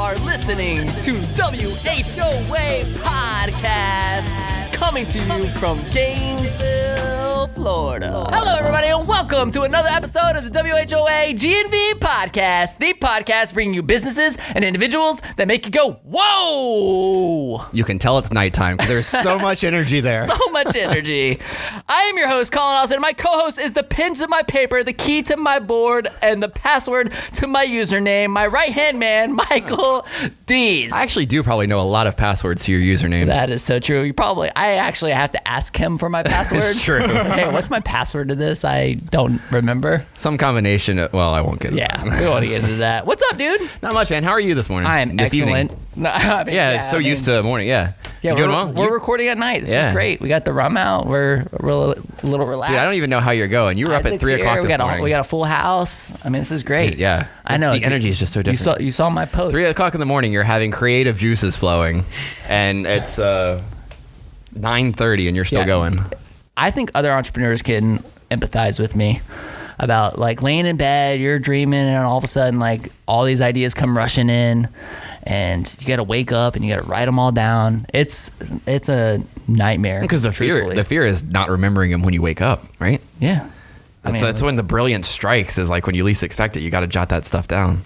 are listening to WHOA Podcast, coming to you from Gainesville, Florida. Hello, everybody, and welcome to another episode of the WHOA GNV Podcast, the podcast bringing you businesses and individuals that make you go, whoa! You can tell it's nighttime because there's so much energy there. So much energy. I am your host, Collin, and my co-host is the pen to my paper, the key to my board, and the password to my username, my right-hand man, Michael Dees. I actually do probably know a lot of passwords to your usernames. That is so true. I actually have to ask him for my passwords. It's true. Hey, what's my password to this? I don't remember. Some combination of, well, I won't get into that. We want to get into that. What's up, dude? Not much, man. How are you this morning? I am excellent. No, used to morning. Yeah. Yeah, you doing well? We're recording at night. This is great. We got the rum out. We're a little relaxed. Dude, I don't even know how you're going. You were up at 3 o'clock this morning. We got a full house. I mean, this is great. Dude, yeah. I know. The energy is just so different. You saw my post. 3 o'clock in the morning, you're having creative juices flowing, and it's 9:30, and you're still going. I think other entrepreneurs can empathize with me about like laying in bed, you're dreaming, and all of a sudden like all these ideas come rushing in, and you got to wake up and you got to write them all down. It's a nightmare. Because the fear is not remembering them when you wake up, right? Yeah. That's when the brilliance strikes, is like when you least expect it. You got to jot that stuff down.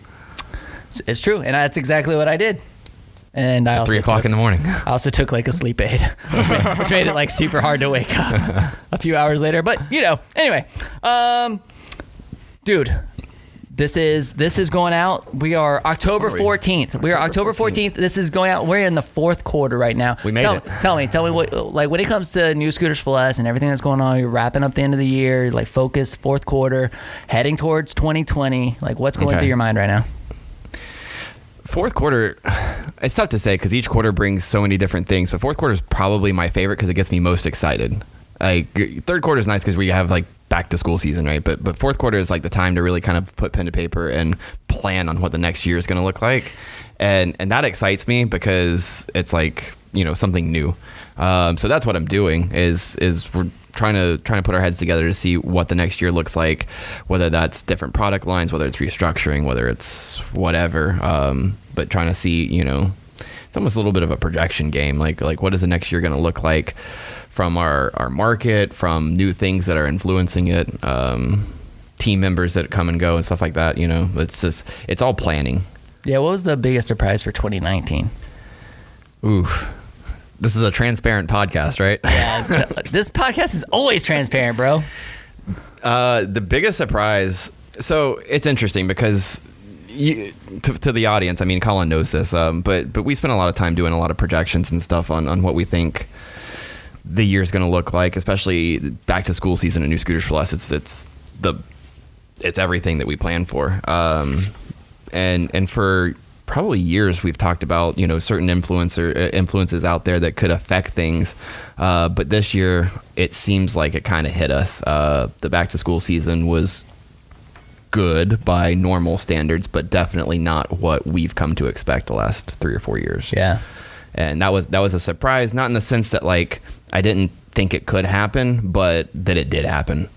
It's true, and that's exactly what I did. And I also 3 o'clock in the morning. I also took like a sleep aid, which made it like super hard to wake up a few hours later. But anyway, dude, this is going out. We are October 14th. We are October 14th. This is going out. We're in the fourth quarter right now. We made it. Tell me what, like when it comes to new scooters for less and everything that's going on, you're wrapping up the end of the year, like focus fourth quarter, heading towards 2020. Like what's going through your mind right now? Fourth quarter, it's tough to say because each quarter brings so many different things, but fourth quarter is probably my favorite because it gets me most excited. Like third quarter is nice because we have like back to school season, right? But fourth quarter is like the time to really kind of put pen to paper and plan on what the next year is going to look like, and that excites me because it's like something new. So that's what I'm doing is we're trying to put our heads together to see what the next year looks like, whether that's different product lines, whether it's restructuring, whether it's whatever. But trying to see, it's almost a little bit of a projection game. Like what is the next year going to look like from our market, from new things that are influencing it, team members that come and go and stuff like that. It's all planning. Yeah. What was the biggest surprise for 2019? Oof. This is a transparent podcast, right? Yeah, this podcast is always transparent, bro. The biggest surprise, so it's interesting because to the audience, I mean, Collin knows this, but we spend a lot of time doing a lot of projections and stuff on what we think the year's going to look like, especially back to school season and new scooters for less. It's everything that we plan for. And for probably years we've talked about certain influences out there that could affect things, but this year it seems like it kind of hit us. The back to school season was good by normal standards, but definitely not what we've come to expect the last 3 or 4 years. Yeah, and that was a surprise, not in the sense that like I didn't think it could happen, but that it did happen.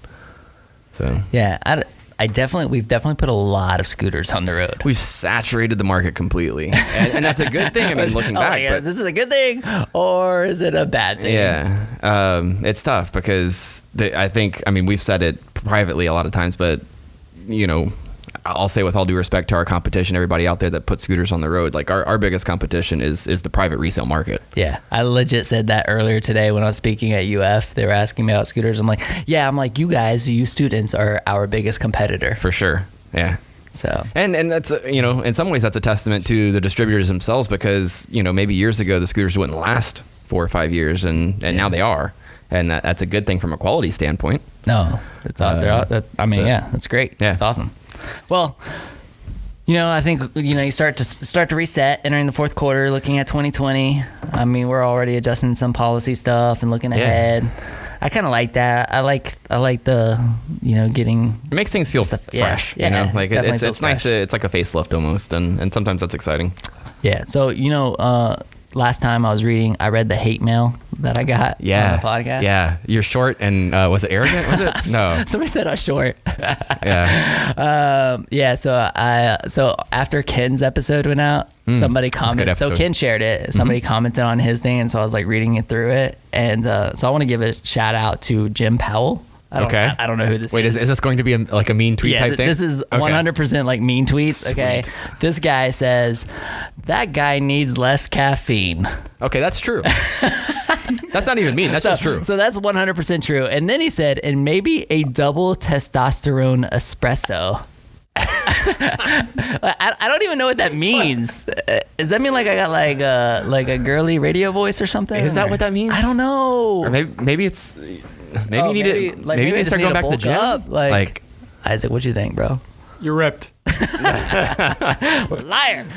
So yeah, we've definitely put a lot of scooters on the road. We've saturated the market completely, and that's a good thing. I mean, looking back, but this is a good thing, or is it a bad thing? Yeah, it's tough because we've said it privately a lot of times, but I'll say with all due respect to our competition, everybody out there that puts scooters on the road, like our biggest competition is the private resale market. Yeah, I legit said that earlier today when I was speaking at UF. They were asking me about scooters. I'm like, you guys, you students are our biggest competitor. For sure, yeah. So and that's in some ways that's a testament to the distributors themselves because maybe years ago the scooters wouldn't last 4 or 5 years and now they are, and that's a good thing from a quality standpoint. No, it's out there. That's great. Yeah, it's awesome. Well, I think you start to reset entering the fourth quarter, looking at 2020. I mean, we're already adjusting some policy stuff and looking ahead. I kind of like that. I like the getting. It makes things feel fresh. Yeah, like it's nice to. It's like a facelift almost, and sometimes that's exciting. Yeah. So last time I read the hate mail that I got on the podcast. Yeah, you're short and was it arrogant? Was it? No. Somebody said I was short. Yeah. So after Ken's episode went out, somebody commented. So Ken shared it. Somebody commented on his thing, and so I was like reading it through it, and so I want to give a shout out to Jim Powell. I don't know who this is. Wait, is this going to be like a mean tweet type thing? This is 100% like mean tweets. Sweet. Okay. This guy says, that guy needs less caffeine. Okay, that's true. That's not even mean. That's just true. So that's 100% true. And then he said, and maybe a double testosterone espresso. I don't even know what that means. Does that mean like I got like a girly radio voice or something? Is that what that means? I don't know. Or maybe it's... Maybe you need to maybe start going back to the gym. Up. Like Isaac, what you think, bro? You're ripped. Liar.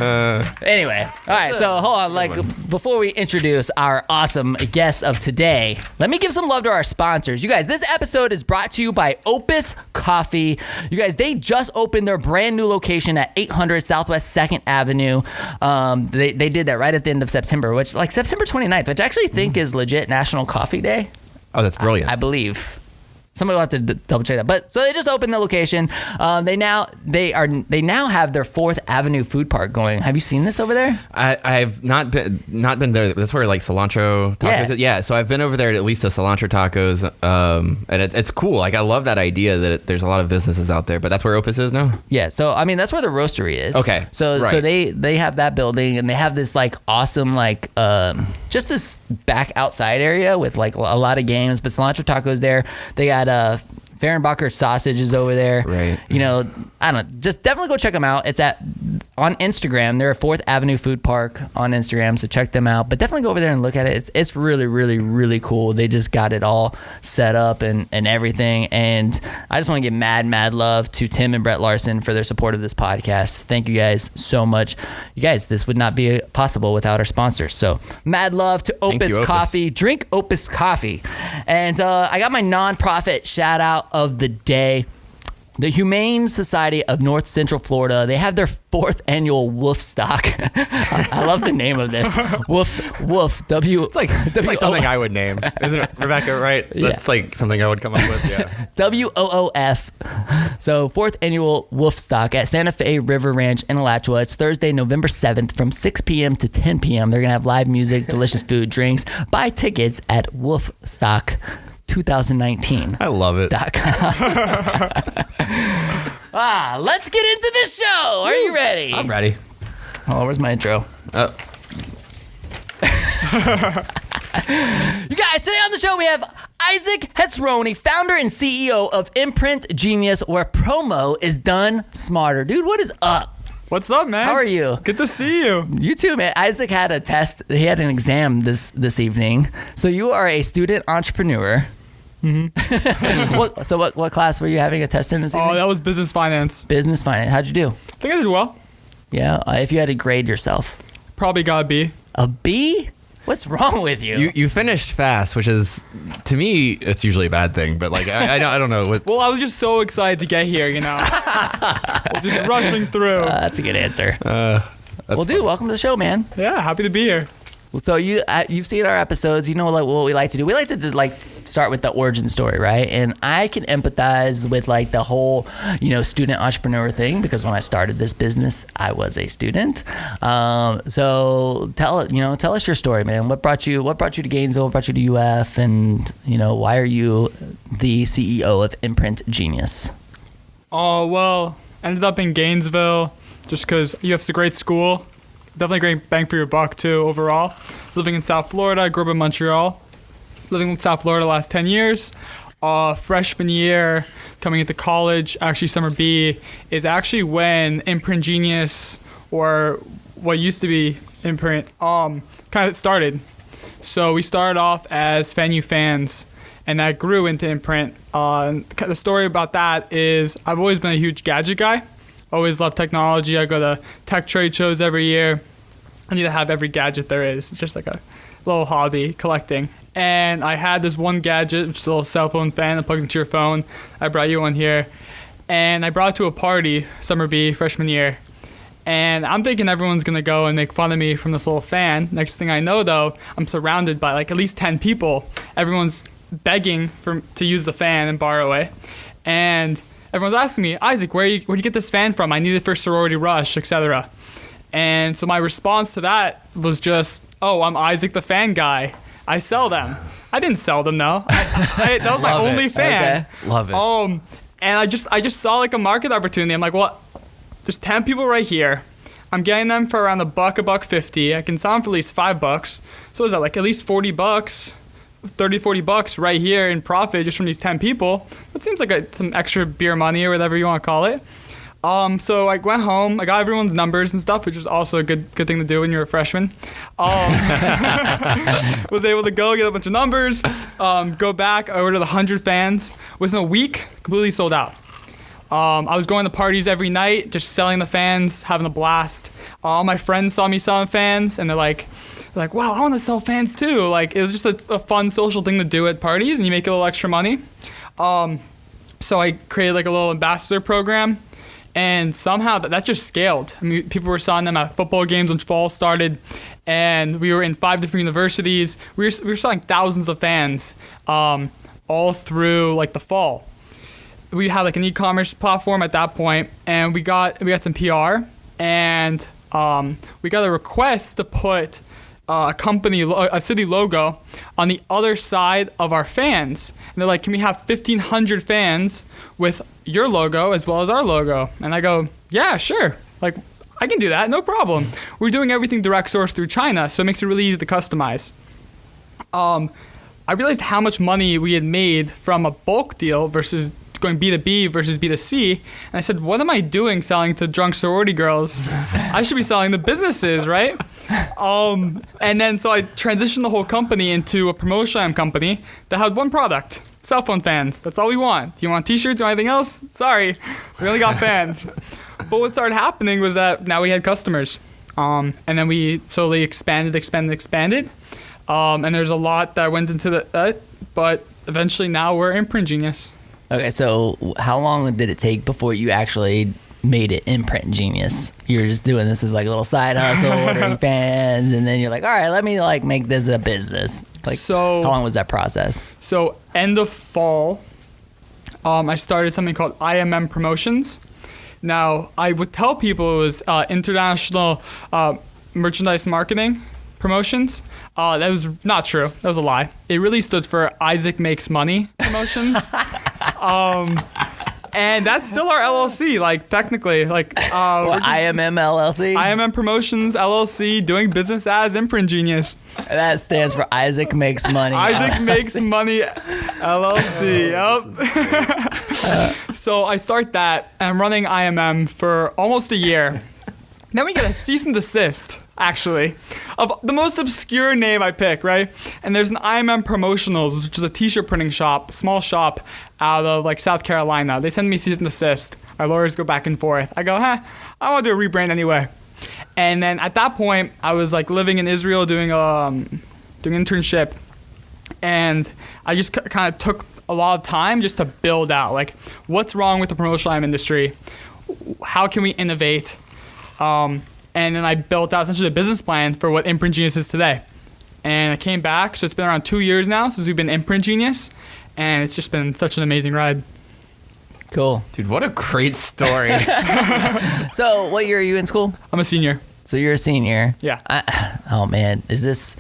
Anyway, all right. So hold on. Like before we introduce our awesome guest of today, let me give some love to our sponsors. You guys, this episode is brought to you by Opus Coffee. You guys, they just opened their brand new location at 800 Southwest 2nd Avenue. They did that right at the end of September, which like September 29th, which I actually think is legit National Coffee Day. Oh, that's brilliant. I believe. Somebody will have to double check that. But so they just opened the location. They now have their 4th Avenue food park going. Have you seen this over there? I've not been there. That's where like cilantro tacos. Yeah. So I've been over there at least to cilantro tacos, and it's cool. Like I love that idea that there's a lot of businesses out there. But that's where Opus is now. Yeah. So I mean that's where the roastery is. Okay. So they have that building and they have this like awesome like just this back outside area with like a lot of games. But cilantro tacos there. They got Fehrenbacher sausage is over there. Right. You know, I don't know. Just definitely go check them out. It's on Instagram. They're a 4th Avenue Food Park on Instagram, so check them out. But definitely go over there and look at it. It's really, really, really cool. They just got it all set up and everything. And I just want to give mad love to Tim and Brett Larson for their support of this podcast. Thank you guys so much. You guys, this would not be possible without our sponsors. So mad love to Opus Coffee. Drink Opus Coffee. And I got my nonprofit shout out of the day. The Humane Society of North Central Florida, they have their 4th annual Wolf Stock. I love the name of this. Wolf, W. It's like something I would name. Isn't it, Rebecca, right? That's like something I would come up with, yeah. WOOF. So 4th annual Wolf Stock at Santa Fe River Ranch in Alachua. It's Thursday, November 7th from 6 p.m. to 10 p.m. They're going to have live music, delicious food, drinks. Buy tickets at Wolfstock 2019. I love it. Let's get into the show. Are you ready? I'm ready. Oh, where's my intro? You guys, today on the show we have Isaac Hetzroni, founder and CEO of Imprint Genius, where promo is done smarter. Dude, what is up? What's up, man? How are you? Good to see you. You too, man. Isaac had a test. He had an exam this evening. So you are a student entrepreneur. Mm-hmm. So what class were you having a test in this evening? Oh, that was business finance. Business finance. How'd you do? I think I did well. Yeah. If you had to grade yourself. Probably got a B. A B? What's wrong with you? You finished fast, which is, to me, it's usually a bad thing. But like, I don't know. Well, I was just so excited to get here, you know. I was just rushing through. That's a good answer. Dude, welcome to the show, man. Yeah, happy to be here. So you've seen our episodes. You know like what we like to do. We like to like start with the origin story, right? And I can empathize with like the whole student entrepreneur thing because when I started this business, I was a student. So tell us your story, man. What brought you to Gainesville? What brought you to UF? And why are you the CEO of Imprint Genius? Oh well, ended up in Gainesville just because UF's a great school. Definitely great bang for your buck too overall. I was living in South Florida. I grew up in Montreal. Living in South Florida the last 10 years. Freshman year, coming into college, actually summer B, is actually when Imprint Genius, or what used to be Imprint, kind of started. So we started off as Fan U fans, and that grew into Imprint. The story about that is I've always been a huge gadget guy. Always loved technology. I go to tech trade shows every year. I need to have every gadget there is. It's just like a little hobby, collecting. And I had this one gadget, which is a little cell phone fan that plugs into your phone. I brought you one here. And I brought it to a party, summer B, freshman year. And I'm thinking everyone's going to go and make fun of me from this little fan. Next thing I know, though, I'm surrounded by like at least 10 people. Everyone's begging to use the fan and borrow it. And everyone's asking me, Isaac, where'd you get this fan from? I need it for sorority rush, etc. And so my response to that was just, oh, I'm Isaac the fan guy. I sell them. I didn't sell them, though. That was my only fan. Okay. Love it. And I just saw like a market opportunity. I'm like, well, there's 10 people right here. I'm getting them for around $1.50. I can sell them for at least $5. So is that like at least $40, $30-$40 right here in profit just from these 10 people? That seems like some extra beer money or whatever you want to call it. So I went home. I got everyone's numbers and stuff, which is also a good thing to do when you're a freshman. Was able to go get a bunch of numbers, go back. I ordered 100 fans. Within a week, completely sold out. I was going to parties every night, just selling the fans, having a blast. All my friends saw me selling fans, and they're like, wow, I want to sell fans too. Like, it was just a fun social thing to do at parties, and you make a little extra money. So I created like a little ambassador program. And somehow that just scaled. I mean, people were selling them at football games when fall started, and we were in 5 different universities. We were selling thousands of fans all through like the fall. We had like an e-commerce platform at that point, and we got some PR, and we got a request to put a city logo on the other side of our fans. And they're like, can we have 1,500 fans with your logo as well as our logo? And I go, yeah, sure. Like, I can do that, no problem. We're doing everything direct source through China, so it makes it really easy to customize. I realized how much money we had made from a bulk deal versus going B2B versus B2C. And I said, what am I doing selling to drunk sorority girls? I should be selling to businesses, right? And then so I transitioned the whole company into a promotion company that had one product, cell phone fans. That's all we want. Do you want t-shirts or anything else? Sorry, we only got fans. But what started happening was that now we had customers. And then we slowly expanded. And there's a lot that went into that, but eventually now we're Imprint Genius. Okay, so how long did it take before you actually made it Imprint Genius? You're just doing this as like a little side hustle, ordering fans, and then you're like, all right, let me like make this a business. Like, so, how long was that process? So end of fall, I started something called IMM Promotions. Now, I would tell people it was International Merchandise Marketing Promotions. That was not true. That was a lie. It really stood for Isaac Makes Money Promotions. And that's still our LLC, like technically, like IMM LLC. IMM Promotions LLC, doing business as Imprint Genius. That stands for Isaac Makes Money. Isaac LLC. Makes Money LLC. Yep. So I start that, and I'm running IMM for almost a year. Then we get a cease and desist, actually, of the most obscure name I pick, right? And there's an IMM Promotionals, which is a t-shirt printing shop, small shop out of like South Carolina. They send me cease and desist. Our lawyers go back and forth. I go, I want to do a rebrand anyway. And then at that point, I was like living in Israel doing internship, and I just kind of took a lot of time just to build out like what's wrong with the promotional IM industry, how can we innovate. And then I built out essentially a business plan for what Imprint Genius is today. And I came back, so it's been around 2 years now since we've been Imprint Genius, and it's just been such an amazing ride. Cool. Dude, what a great story. So what year are you in school? I'm a senior. So you're a senior. Yeah. Oh man, is this,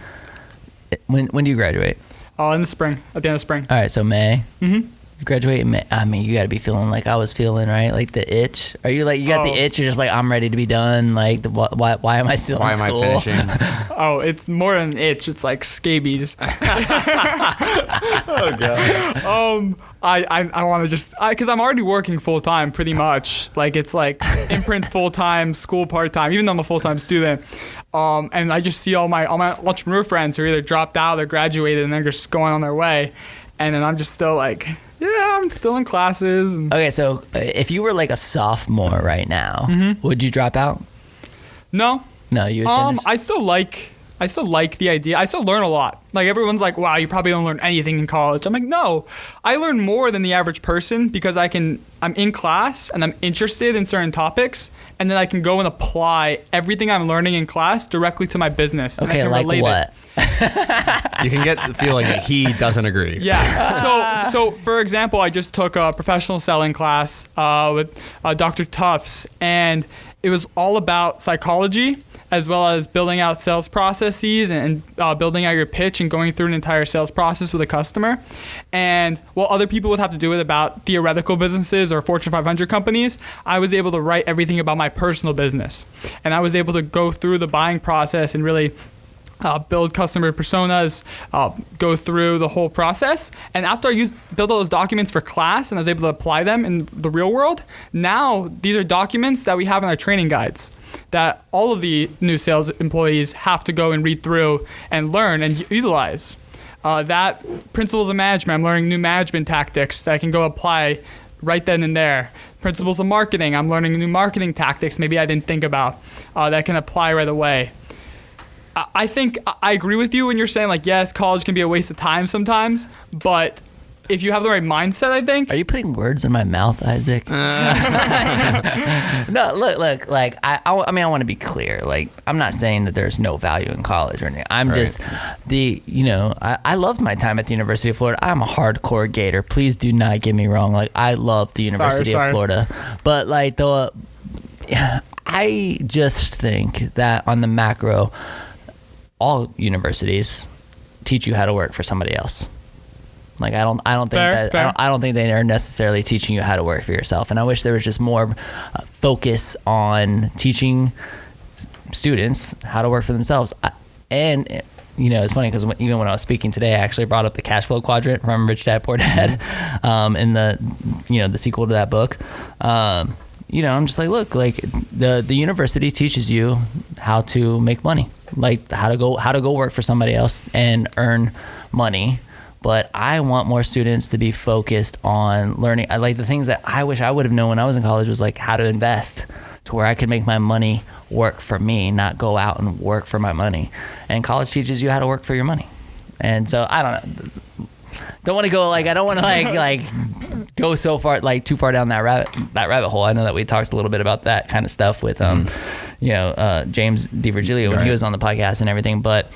when do you graduate? In the spring, at the end of spring. All right, so May. Mm-hmm. You graduate in May. I mean, you got to be feeling like I was feeling, right? Like the itch. Are you like, you got the itch? You're just like, I'm ready to be done. Like, why am I still in school? Why am I finishing? It's more than an itch. It's like scabies. Oh god. I want to just, because I'm already working full time pretty much. Like it's like Imprint full time, school part time. Even though I'm a full time student, and I just see all my entrepreneur friends who are either dropped out or graduated and they're just going on their way, and then I'm just still like, yeah, I'm still in classes. Okay, so if you were like a sophomore right now, would you drop out? No. No, you would finish? I still like I still like the idea. I still learn a lot. Like everyone's like, wow, you probably don't learn anything in college. I'm like, no, I learn more than the average person because I'm in class and I'm interested in certain topics, and then I can go and apply everything I'm learning in class directly to my business. And Okay, I can like relate what? You can get the feeling that he doesn't agree. Yeah. So for example, I just took a professional selling class with Dr. Tufts, and it was all about psychology as well as building out sales processes and building out your pitch and going through an entire sales process with a customer. And while other people would have to do it about theoretical businesses or Fortune 500 companies, I was able to write everything about my personal business. And I was able to go through the buying process and really build customer personas, go through the whole process. And after I built all those documents for class and I was able to apply them in the real world, now these are documents that we have in our training guides that all of the new sales employees have to go and read through and learn and utilize. That principles of management, I'm learning new management tactics that I can go apply right then and there. Principles of marketing, I'm learning new marketing tactics maybe I didn't think about that I can apply right away. I think I agree with you when you're saying, like, yes, college can be a waste of time sometimes, but if you have the right mindset, I think. Are you putting words in my mouth, Isaac? No, look, like, I mean, I want to be clear. Like, I'm not saying that there's no value in college or anything. I'm just, I loved my time at the University of Florida. I'm a hardcore Gator. Please do not get me wrong. Like, I love the University of Florida. But, like, I just think that on the macro, all universities teach you how to work for somebody else. Like I don't think I don't think they are necessarily teaching you how to work for yourself. And I wish there was just more focus on teaching students how to work for themselves. And it's funny because even when I was speaking today, I actually brought up the cash flow quadrant from Rich Dad Poor Dad, in the sequel to that book. I'm just like, look, like the university teaches you how to make money, like how to go work for somebody else and earn money. But I want more students to be focused on learning. I like the things that I wish I would have known when I was in college was like how to invest to where I could make my money work for me, not go out and work for my money. And college teaches you how to work for your money. And so I don't know. Don't want to go I don't want to like go so far, like too far down that rabbit hole. I know that we talked a little bit about that kind of stuff with James DiVirgilio when he was on the podcast and everything. But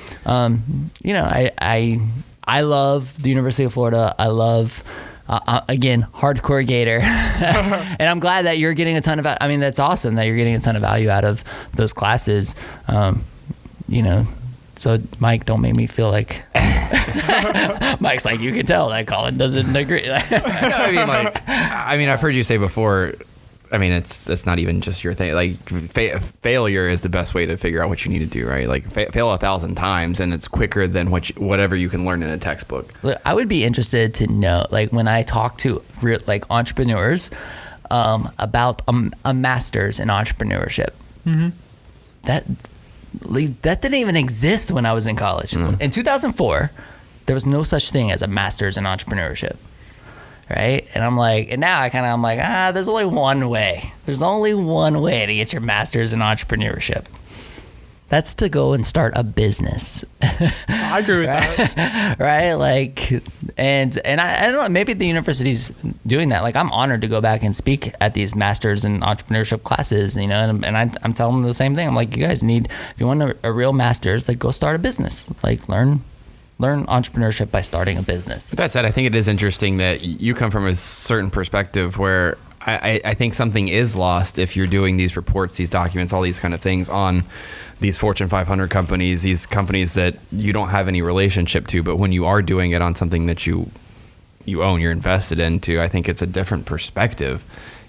I love the University of Florida. I love again, hardcore Gator. And I'm glad that you're getting a ton of, that's awesome that you're getting a ton of value out of those classes. So Mike, don't make me feel like Mike's like, you can tell that Collin doesn't agree. I've heard you say before, it's not even just your thing. Like failure is the best way to figure out what you need to do, right? Like fail 1,000 times and it's quicker than whatever you can learn in a textbook. Look, I would be interested to know, like when I talk to entrepreneurs about a master's in entrepreneurship, that didn't even exist when I was in college. In 2004, there was no such thing as a master's in entrepreneurship. Right? And I'm like, and now I'm like, there's only one way. There's only one way to get your master's in entrepreneurship. That's to go and start a business. I agree with that. Right? Like, and I don't know, maybe the university's doing that. Like, I'm honored to go back and speak at these master's in entrepreneurship classes, and I'm telling them the same thing. I'm like, you guys need, if you want a real master's, like, go start a business. Like, learn entrepreneurship by starting a business. That said, I think it is interesting that you come from a certain perspective where I think something is lost if you're doing these reports, these documents, all these kind of things on these Fortune 500 companies, these companies that you don't have any relationship to, but when you are doing it on something that you own, you're invested into, I think it's a different perspective.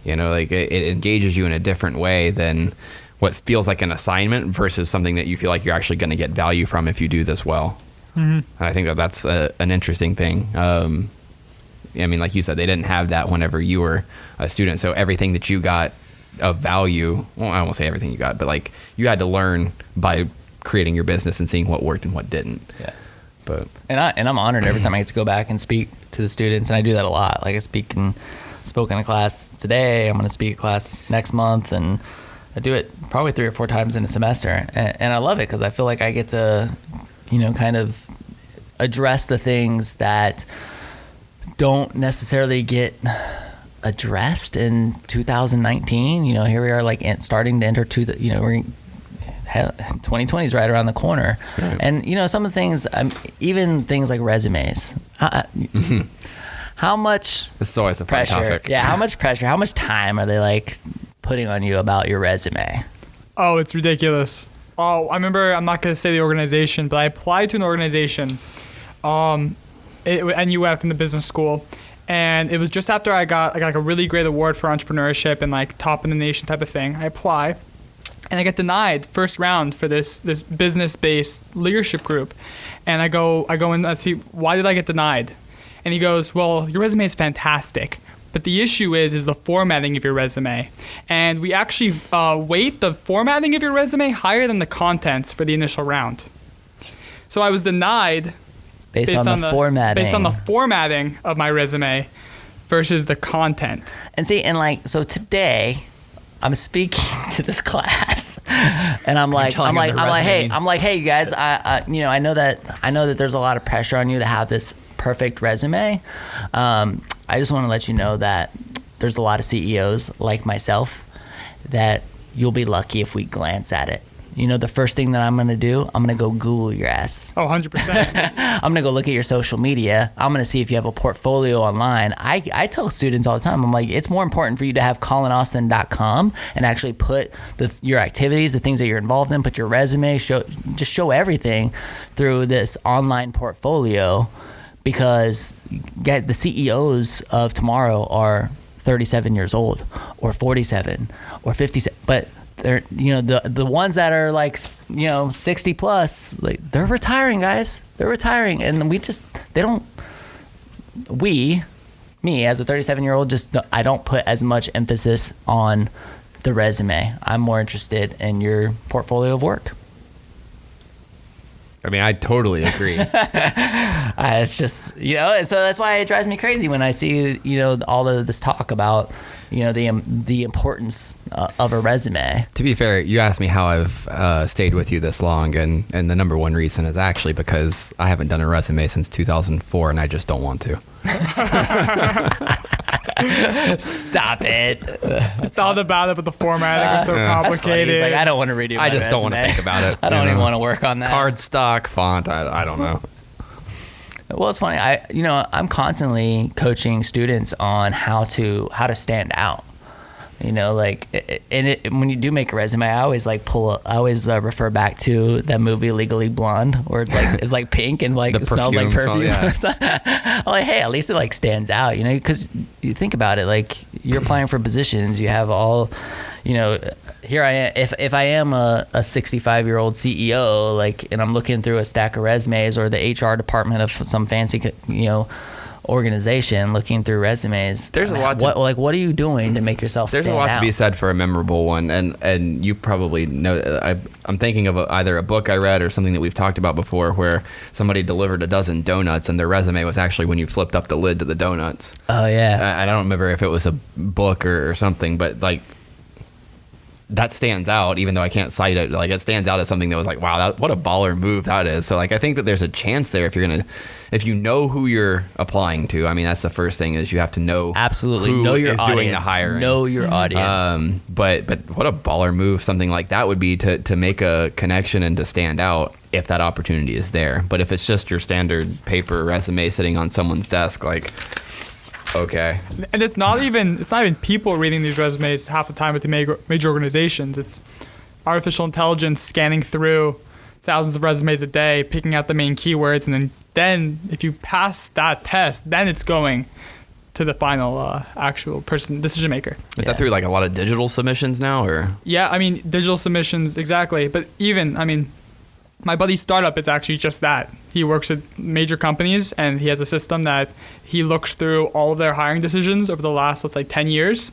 Like it engages you in a different way than what feels like an assignment versus something that you feel like you're actually going to get value from if you do this well. And I think that's an interesting thing. Like you said, they didn't have that whenever you were a student. So everything that you got of value, well, I won't say everything you got, but like you had to learn by creating your business and seeing what worked and what didn't. Yeah. But I'm honored every time I get to go back and speak to the students, and I do that a lot. Like I spoke in a class today. I'm going to speak a class next month, and I do it probably 3 or 4 times in a semester, and I love it because I feel like I get to kind of address the things that don't necessarily get addressed in 2019. Here we are, like starting to enter we're 2020 is right around the corner, right. And some of the things, even things like resumes. How much? This is always a fun pressure? topic. Yeah, how much pressure? How much time are they like putting on you about your resume? Oh, it's ridiculous. Oh, I remember. I'm not gonna say the organization, but I applied to an organization, NUF in the business school. And it was just after I got like a really great award for entrepreneurship and like top in the nation type of thing. I apply, and I get denied first round for this business-based leadership group. And I go in and see, why did I get denied? And he goes, well, your resume is fantastic, but the issue is the formatting of your resume. And we actually weight the formatting of your resume higher than the contents for the initial round. So I was denied based on the formatting. Based on the formatting of my resume versus the content. And see, so today I'm speaking to this class, and I'm like, hey, you guys, I know that there's a lot of pressure on you to have this perfect resume. I just want to let you know that there's a lot of CEOs like myself that you'll be lucky if we glance at it. The first thing that I'm going to do, I'm going to go Google your ass. Oh, 100%. I'm going to go look at your social media. I'm going to see if you have a portfolio online. I tell students all the time, I'm like, it's more important for you to have CollinAustin.com and actually put your activities, the things that you're involved in, put your resume, show everything through this online portfolio, because the CEOs of tomorrow are 37 years old or 47 or 57, but they're the ones that are like 60 plus, like they're retiring, guys. They're retiring, and me as a 37-year-old, I don't put as much emphasis on the resume. I'm more interested in your portfolio of work. I mean, I totally agree. It's just, and so that's why it drives me crazy when I see, all of this talk about, the importance of a resume. To be fair, you asked me how I've stayed with you this long, and the number one reason is actually because I haven't done a resume since 2004, and I just don't want to. Stop it. It's all about it, but the formatting is so complicated. He's like, I don't want to redo my I just don't want to think about it. I don't even want to work on that. Cardstock, font, I don't know. Well, it's funny. I'm constantly coaching students on how to stand out. When you do make a resume, I always refer back to that movie Legally Blonde, where it's like pink and like it smells like perfume. Yeah. I'm like, hey, at least it like stands out, because you think about it, like you're applying for positions, you have all, here I am. If I am a 65-year-old CEO, like, and I'm looking through a stack of resumes, or the HR department of some fancy, organization looking through resumes, there's a lot. What are you doing to make yourself stand out? There's a lot to be said for a memorable one, and you probably know. I'm thinking of either a book I read or something that we've talked about before, where somebody delivered a dozen donuts, and their resume was actually when you flipped up the lid to the donuts. Oh yeah. I don't remember if it was a book or something, but like, that stands out, even though I can't cite it. Like, it stands out as something that was like, wow, what a baller move that is. So like, I think that there's a chance there if you know who you're applying to. I mean, that's the first thing, is you have to know absolutely who know your is audience. Doing the hiring. Know your audience. But what a baller move something like that would be to make a connection and to stand out if that opportunity is there. But if it's just your standard paper resume sitting on someone's desk, like, okay. And it's not even people reading these resumes half the time with the major organizations. It's artificial intelligence scanning through thousands of resumes a day, picking out the main keywords, and then if you pass that test, then it's going to the final actual decision maker. Is that through like a lot of digital submissions now, or? Yeah, I mean, digital submissions, exactly. But even, my buddy's startup is actually just that. He works at major companies, and he has a system that he looks through all of their hiring decisions over the last, let's say, 10 years,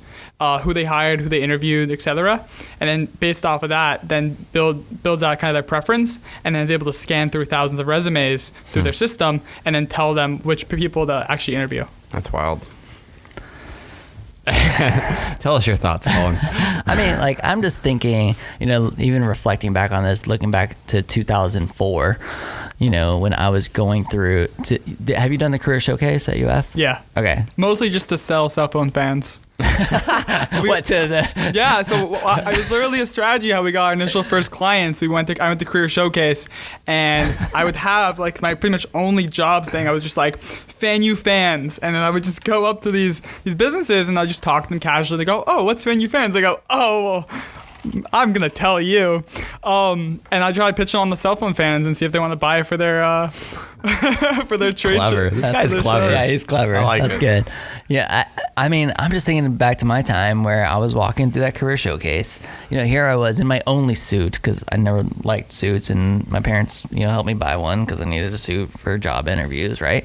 who they hired, who they interviewed, etc. And then based off of that, then builds out kind of their preference, and then is able to scan through thousands of resumes through their system, and then tell them which people to actually interview. That's wild. Tell us your thoughts, Collin. I'm just thinking, even reflecting back on this, looking back to 2004, when I was going through have you done the career showcase at UF? Yeah. Okay. Mostly just to sell cell phone fans. What to the? Yeah, so it was literally a strategy how we got our initial first clients. I went to Career Showcase, and I would have like my pretty much only job thing. I was just like, fan you fans, and then I would just go up to these businesses and I'd just talk to them casually. They go, oh, what's fan you fans? I go, oh, well, I'm gonna tell you, and I try to pitch on the cell phone fans and see if they want to buy it for their for their trade Clever. show. This guy's clever. Yeah, he's clever. I like That's it. good. Yeah, I mean, I'm just thinking back to my time where I was walking through that career showcase. Here I was in my only suit because I never liked suits, and my parents, helped me buy one because I needed a suit for job interviews, right?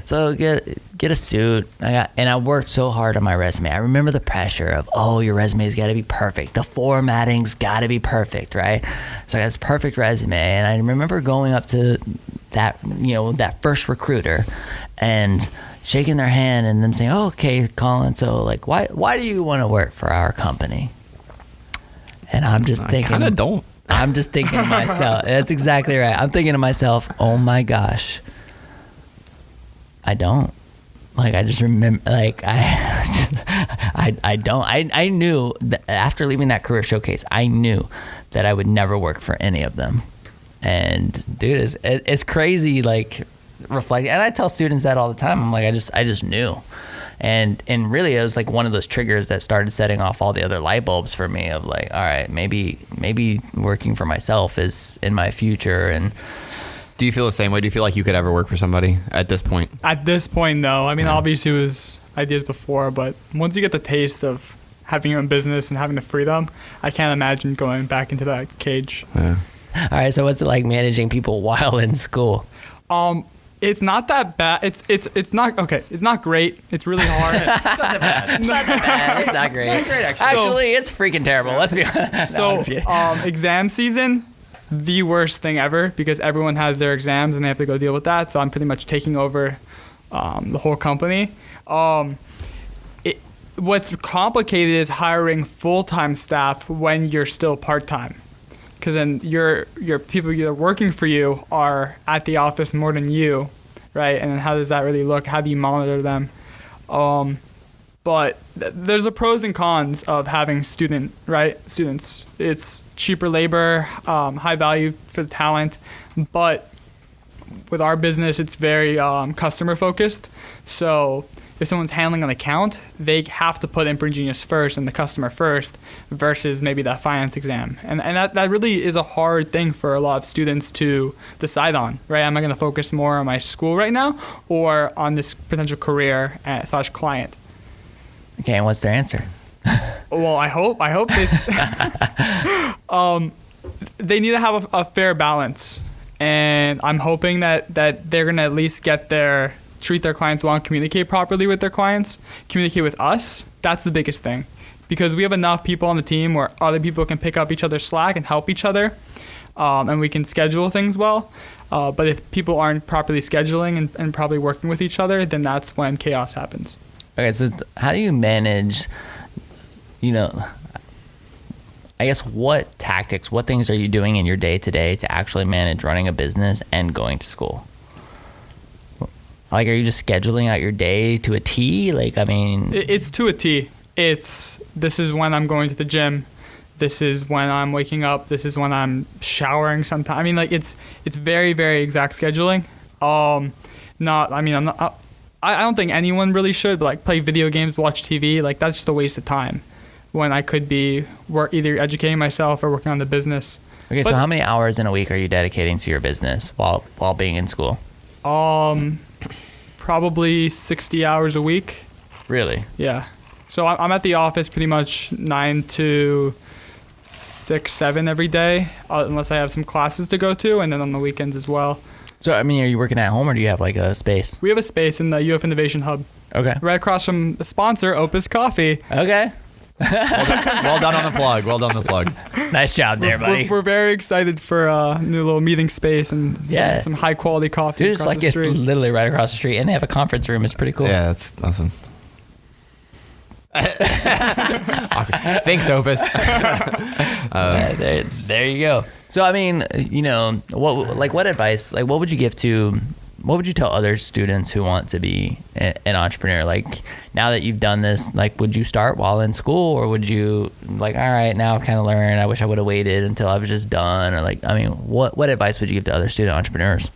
So get a suit. And I worked so hard on my resume. I remember the pressure of, your resume's got to be perfect. The formatting's got to be perfect, right? So I got this perfect resume, and I remember going up to that, that first recruiter and shaking their hand and them saying, oh, okay, Collin, so like, why do you want to work for our company? And I'm just thinking, I kind of don't. I'm just thinking to myself, that's exactly right. I'm thinking to myself, oh my gosh, I don't. Like, I just remember, like, I don't. I knew that after leaving that career showcase, I knew that I would never work for any of them. And dude, it's crazy, like, reflecting. And I tell students that all the time. I'm like, I just knew. And really, it was like one of those triggers that started setting off all the other light bulbs for me of like, all right, maybe working for myself is in my future. And Do you feel the same way? Do you feel like you could ever work for somebody at this point? At this point, no. I mean, obviously it was ideas before, but once you get the taste of having your own business and having the freedom, I can't imagine going back into that cage. Yeah. all right, so what's it like managing people while in school? It's not that bad. It's not okay. It's not great. It's really hard. It's not that bad. It's not great. Actually, it's freaking terrible. Let's be honest. No, I'm just kidding. Exam season, the worst thing ever because everyone has their exams and they have to go deal with that. So I'm pretty much taking over the whole company. What's complicated is hiring full-time staff when you're still part-time. Because then your people that are working for you are at the office more than you, right? And then how does that really look? How do you monitor them? But there's a pros and cons of having students. It's cheaper labor, high value for the talent, but with our business, it's very customer focused. So if someone's handling an account, they have to put Imprint Genius first and the customer first versus maybe that finance exam. And that really is a hard thing for a lot of students to decide on, right? Am I going to focus more on my school right now or on this potential career / client? Okay, and what's their answer? Well, I hope this. They need to have a fair balance. And I'm hoping that they're going to at least treat their clients well and communicate properly with their clients, communicate with us. That's the biggest thing because we have enough people on the team where other people can pick up each other's slack and help each other, and we can schedule things well. But if people aren't properly scheduling and probably working with each other, then that's when chaos happens. Okay, so how do you manage, I guess what things are you doing in your day-to-day to actually manage running a business and going to school? Like, are you just scheduling out your day to a T? Like, I mean... It's to a T. This is when I'm going to the gym. This is when I'm waking up. This is when I'm showering sometimes. I mean, like, it's very, very exact scheduling. I don't think anyone really should, but, like, play video games, watch TV. Like, that's just a waste of time when I could be either educating myself or working on the business. Okay, so how many hours in a week are you dedicating to your business while being in school? Probably 60 hours a week. Really? Yeah. So I'm at the office pretty much 9 to 6, 7 every day, unless I have some classes to go to, and then on the weekends as well. So, I mean, are you working at home or do you have like a space? We have a space in the UF Innovation Hub. Okay. Right across from the sponsor, Opus Coffee. Okay. Well done on the plug. Nice job there, buddy. We're very excited for a new little meeting space and some high quality coffee. Dude, it's across like the street. it's literally right across the street, and they have a conference room. It's pretty cool. Yeah, that's awesome. Thanks, Opus. There you go. So, I mean, what advice, what would you tell other students who want to be an entrepreneur? Like, now that you've done this, like, would you start while in school, or would you like, all right, now I've kind of learned, I wish I would have waited until I was just done? Or like, I mean, what advice would you give to other student entrepreneurs?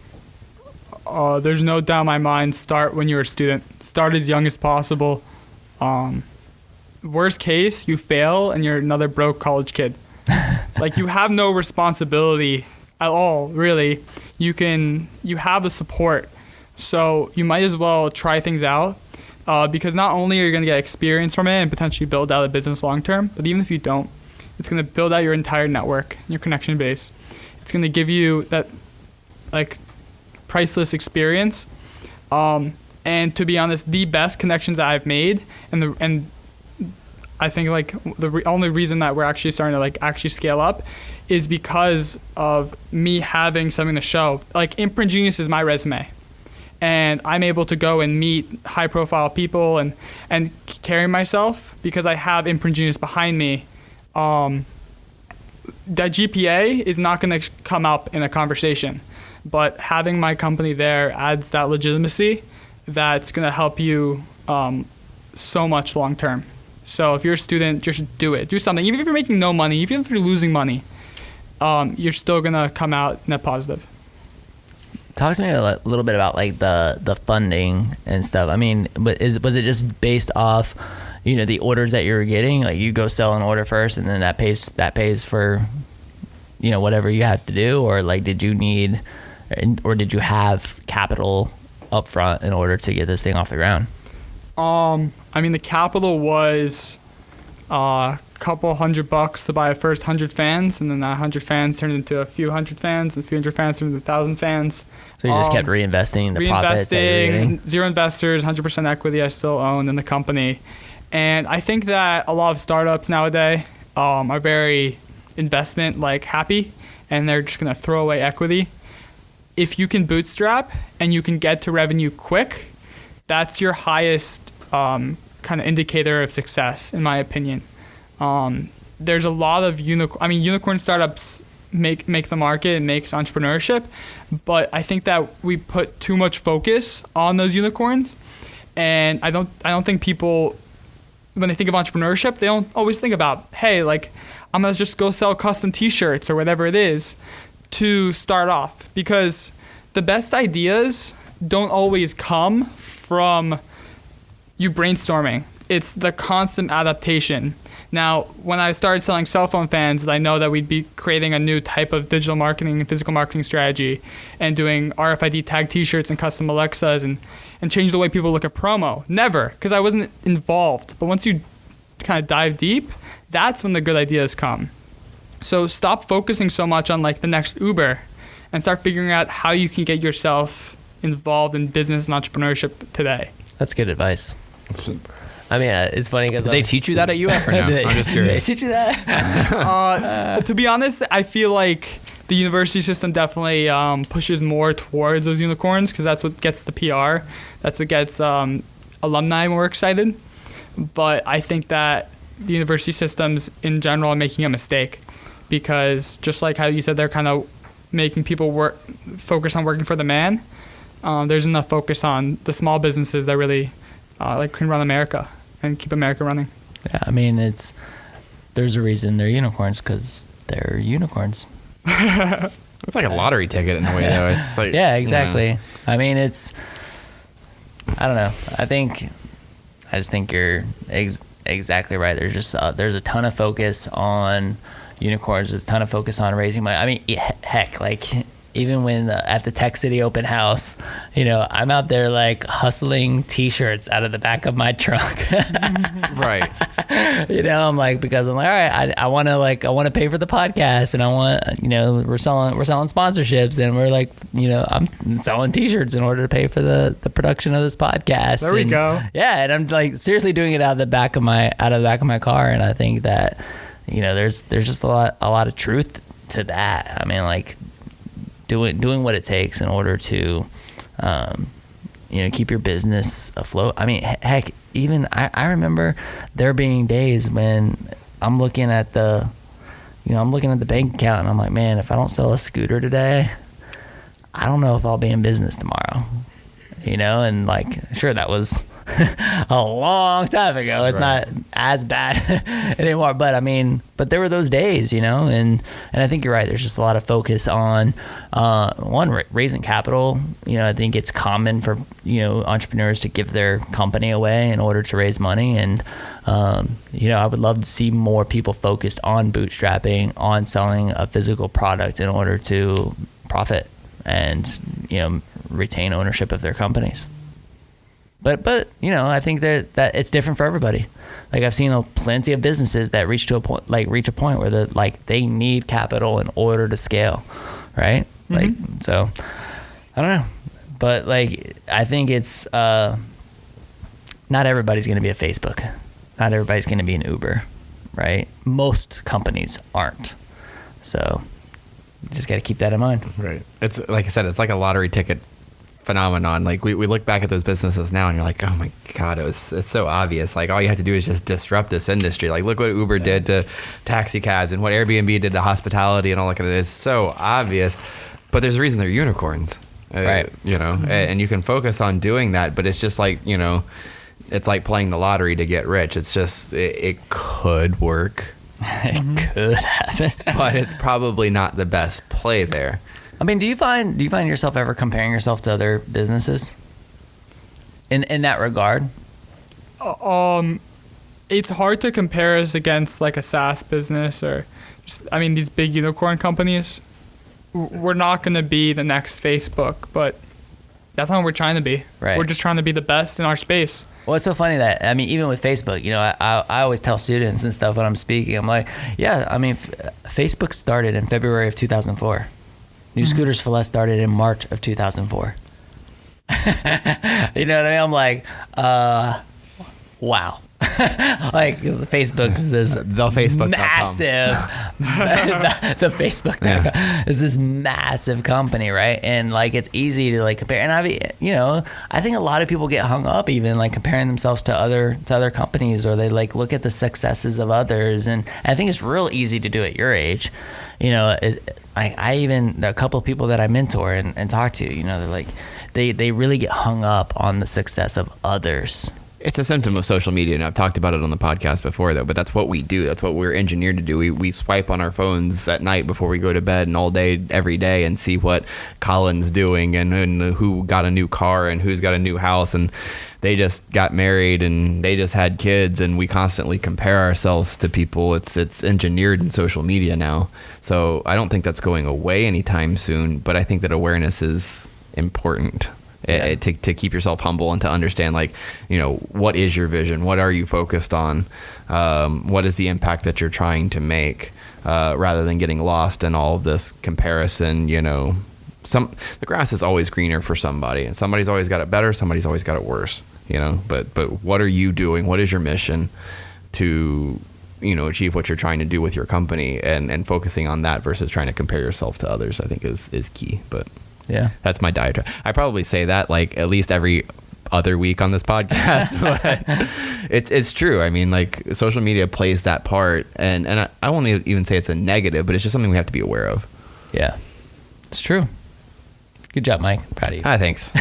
There's no doubt in my mind, start when you're a student. Start as young as possible. Worst case, you fail and you're another broke college kid. Like, you have no responsibility at all, really. You have the support, so you might as well try things out, because not only are you going to get experience from it and potentially build out a business long term, but even if you don't, it's going to build out your entire network, your connection base. It's going to give you that, like, priceless experience. And to be honest, the best connections that I've made, and I think like the only reason that we're actually starting to like actually scale up is because of me having something to show. Like, Imprint Genius is my resume, and I'm able to go and meet high profile people and carry myself because I have Imprint Genius behind me. That GPA is not going to come up in a conversation, but having my company there adds that legitimacy that's going to help you so much long term. So if you're a student, just do it. Do something. Even if you're making no money, even if you're losing money, you're still going to come out net positive. Talk to me a little bit about like the funding and stuff. I mean, was it just based off, the orders that you were getting? Like, you go sell an order first and then that pays for, whatever you have to do? Or like, did you have capital up front in order to get this thing off the ground? I mean, the capital was a couple $100 to buy a first 100 fans, and then that 100 fans turned into a few hundred fans, and a few hundred fans turned into 1,000 fans. So you just kept reinvesting the profits that you were getting? Zero investors, 100% equity I still own in the company. And I think that a lot of startups nowadays are very investment happy, and they're just going to throw away equity. If you can bootstrap and you can get to revenue quick, that's your highest kind of indicator of success, in my opinion. There's a lot of unicorn startups make the market and makes entrepreneurship, but I think that we put too much focus on those unicorns, and I don't think people, when they think of entrepreneurship, they don't always think about, hey, like, I'm gonna just go sell custom t-shirts or whatever it is to start off, because the best ideas don't always come from you brainstorming. It's the constant adaptation. Now, when I started selling cell phone fans, I know that we'd be creating a new type of digital marketing and physical marketing strategy and doing RFID tag t-shirts and custom Alexas and change the way people look at promo. Never, because I wasn't involved. But once you kind of dive deep, that's when the good ideas come. So stop focusing so much on like the next Uber and start figuring out how you can get yourself involved in business and entrepreneurship today. That's good advice. I mean, it's funny because did they teach you that at UF or no? I'm just curious. Did they teach you that? To be honest, I feel like the university system definitely pushes more towards those unicorns because that's what gets the PR. That's what gets alumni more excited. But I think that the university systems in general are making a mistake because just like how you said, they're kind of making people focus on working for the man. There's enough focus on the small businesses that really can run America and keep America running. Yeah, I mean, there's a reason they're unicorns because they're unicorns. It's like a lottery ticket in a way, though. It's like, yeah, exactly. I mean, I don't know. I just think you're exactly right. There's a ton of focus on unicorns. There's a ton of focus on raising money. I mean, heck, like, even when at the Tech City open house, I'm out there like hustling t-shirts out of the back of my trunk. Right. I'm like, because I'm like, all right, I want to pay for the podcast, and I want, we're selling sponsorships, and we're like, I'm selling t-shirts in order to pay for the production of this podcast. There we go. Yeah, and I'm like seriously doing it out of the back of my car, and I think that there's just a lot of truth to that. I mean, like, doing what it takes in order to keep your business afloat. I mean, heck, even I remember there being days when I'm looking at the I'm looking at the bank account and I'm like, man, if I don't sell a scooter today, I don't know if I'll be in business tomorrow. And like, sure, that was a long time ago. It's not as bad anymore, but there were those days, and I think you're right. There's just a lot of focus on raising capital. I think it's common for entrepreneurs to give their company away in order to raise money, and I would love to see more people focused on bootstrapping, on selling a physical product in order to profit and retain ownership of their companies. But I think that it's different for everybody. Like, I've seen plenty of businesses that reach a point where they need capital in order to scale, right? Like, so I don't know, but like, I think it's not everybody's going to be a Facebook, not everybody's going to be an Uber, right? Most companies aren't, so you just got to keep that in mind. Right. It's like I said, it's like a lottery ticket phenomenon. Like, we look back at those businesses now and you're like, oh my God, it's so obvious. Like, all you have to do is just disrupt this industry. Like, look what Uber did to taxi cabs and what Airbnb did to hospitality and all that kind of. It's so obvious, but there's a reason they're unicorns, right? And you can focus on doing that, but it's just like, it's like playing the lottery to get rich. It's just, it could work. It could happen. But it's probably not the best play there. Do you find yourself ever comparing yourself to other businesses in that regard? It's hard to compare us against like a SaaS business or just, these big unicorn companies. We're not going to be the next Facebook, but that's not what we're trying to be. Right. We're just trying to be the best in our space. Well, it's so funny that, even with Facebook, I always tell students and stuff when I'm speaking, I'm like, Facebook started in February of 2004. New Scooters for Less started in March of 2004. You know what I mean? I'm like, wow. Like, Facebook is this the Facebook massive, the Facebook is this massive company, right? And like, it's easy to like compare. And I think a lot of people get hung up even like comparing themselves to other companies, or they like look at the successes of others. And I think it's real easy to do at your age. I even, a couple of people that I mentor and talk to, they're like, they really get hung up on the success of others. It's a symptom of social media, and I've talked about it on the podcast before, though, but that's what we do. That's what we're engineered to do. We swipe on our phones at night before we go to bed and all day, every day, and see what Collin's doing and who got a new car and who's got a new house, and they just got married and they just had kids, and we constantly compare ourselves to people. It's engineered in social media now. So I don't think that's going away anytime soon, but I think that awareness is important. To keep yourself humble and to understand, like, what is your vision? What are you focused on? What is the impact that you're trying to make, rather than getting lost in all of this comparison? The grass is always greener for somebody, and somebody's always got it better. Somebody's always got it worse, but what are you doing? What is your mission to, achieve what you're trying to do with your company, and focusing on that versus trying to compare yourself to others, I think is key. But yeah, that's my diatribe. I probably say that like at least every other week on this podcast, but it's true. Like, social media plays that part, and I won't even say it's a negative, but it's just something we have to be aware of. Yeah, it's true. Good job, Mike. Proud of you. Hi, thanks.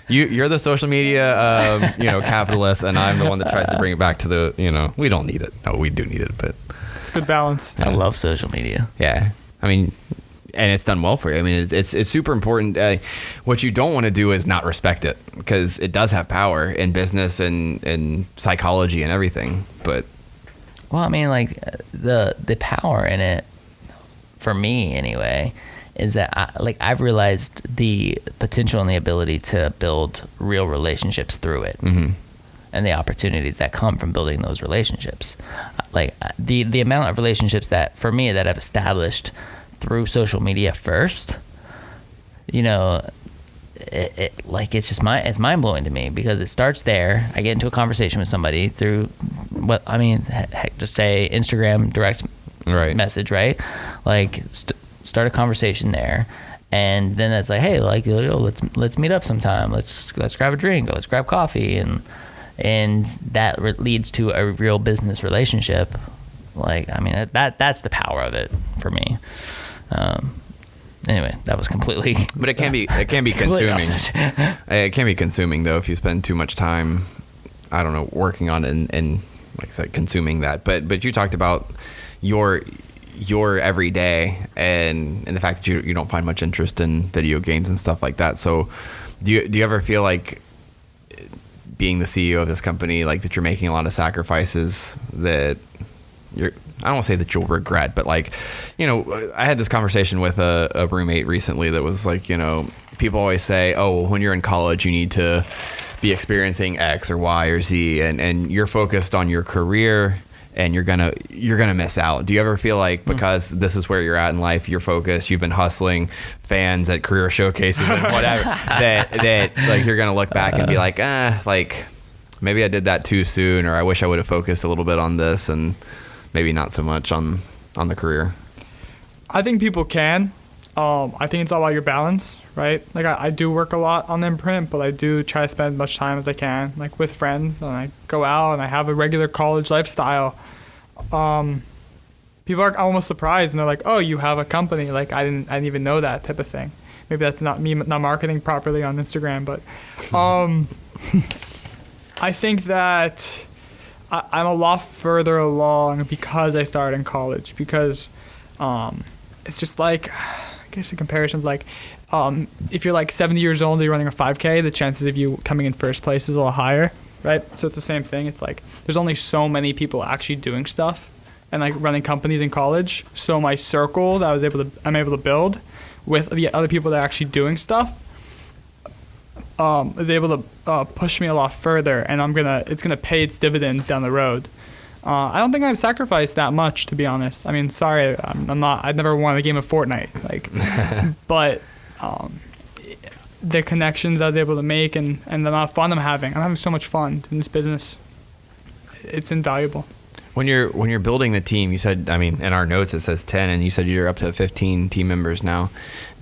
You're the social media, capitalist, and I'm the one that tries to bring it back to the, we don't need it. No, we do need it, but it's good balance. I love social media. Yeah, and it's done well for you. It's super important. What you don't want to do is not respect it, because it does have power in business and psychology and everything. But the power in it, for me anyway, is that I've realized the potential and the ability to build real relationships through it, and the opportunities that come from building those relationships. Like, the amount of relationships that for me that I've established through social media first, it's mind blowing to me, because it starts there. I get into a conversation with somebody through just say Instagram direct message, right? Like, start a conversation there, and then it's like, hey, like, let's meet up sometime. Let's grab a drink, or let's grab coffee, and that leads to a real business relationship. Like, I mean, that's the power of it for me. Anyway, that was completely. But it can be consuming. It can be consuming though if you spend too much time, I don't know, working on it and like I said, consuming that. But you talked about your everyday and the fact that you don't find much interest in video games and stuff like that. So do you ever feel like being the CEO of this company, like that you're making a lot of sacrifices that I don't want to say that you'll regret, but like, you know, I had this conversation with a roommate recently that was like, you know, people always say, oh, well, when you're in college, you need to be experiencing X or Y or Z, and you're focused on your career and you're gonna miss out. Do you ever feel like because this is where you're at in life, you're focused, you've been hustling fans at career showcases and whatever, that like you're gonna look back and be like, like maybe I did that too soon, or I wish I would have focused a little bit on this and maybe not so much on the career? I think people can. I think it's all about your balance, right? Like I do work a lot on Imprint, but I do try to spend as much time as I can, like with friends, and I go out and I have a regular college lifestyle. People are almost surprised and they're like, "Oh, you have a company?" Like I didn't even know that type of thing. Maybe that's not me not marketing properly on Instagram, but I think that I'm a lot further along because I started in college, because it's just like, I guess the comparison's like, if you're like 70 years old and you're running a 5K, the chances of you coming in first place is a lot higher, right? So it's the same thing. It's like there's only so many people actually doing stuff and like running companies in college. So my circle that I'm able to build with the other people that are actually doing stuff is able to push me a lot further, and it's gonna pay its dividends down the road. I don't think I've sacrificed that much, to be honest. I mean, sorry, I've never won a game of Fortnite, like, but the connections I was able to make and the amount of fun I'm having so much fun in this business. It's invaluable. When you're building the team, you said, I mean, in our notes it says 10, and you said you're up to 15 team members now.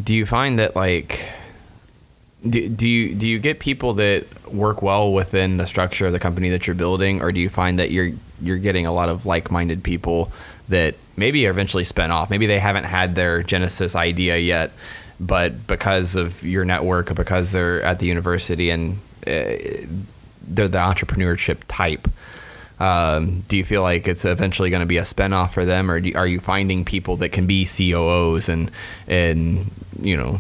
Do you find that like do you get people that work well within the structure of the company that you're building, or do you find that you're getting a lot of like-minded people that maybe are eventually spin off? Maybe they haven't had their Genesis idea yet, but because of your network, or because they're at the university and they're the entrepreneurship type, do you feel like it's eventually going to be a spinoff for them, or are you finding people that can be COOs and you know,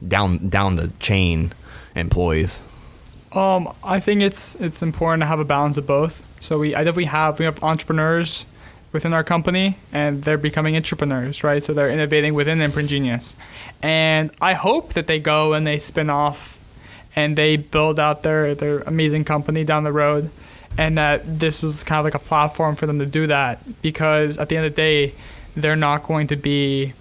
down the chain employees? I think it's important to have a balance of both. So we have entrepreneurs within our company, and they're becoming entrepreneurs, right? So they're innovating within Imprint Genius, and I hope that they go and they spin off and they build out their amazing company down the road, and that this was kind of like a platform for them to do that, because at the end of the day, they're not going to be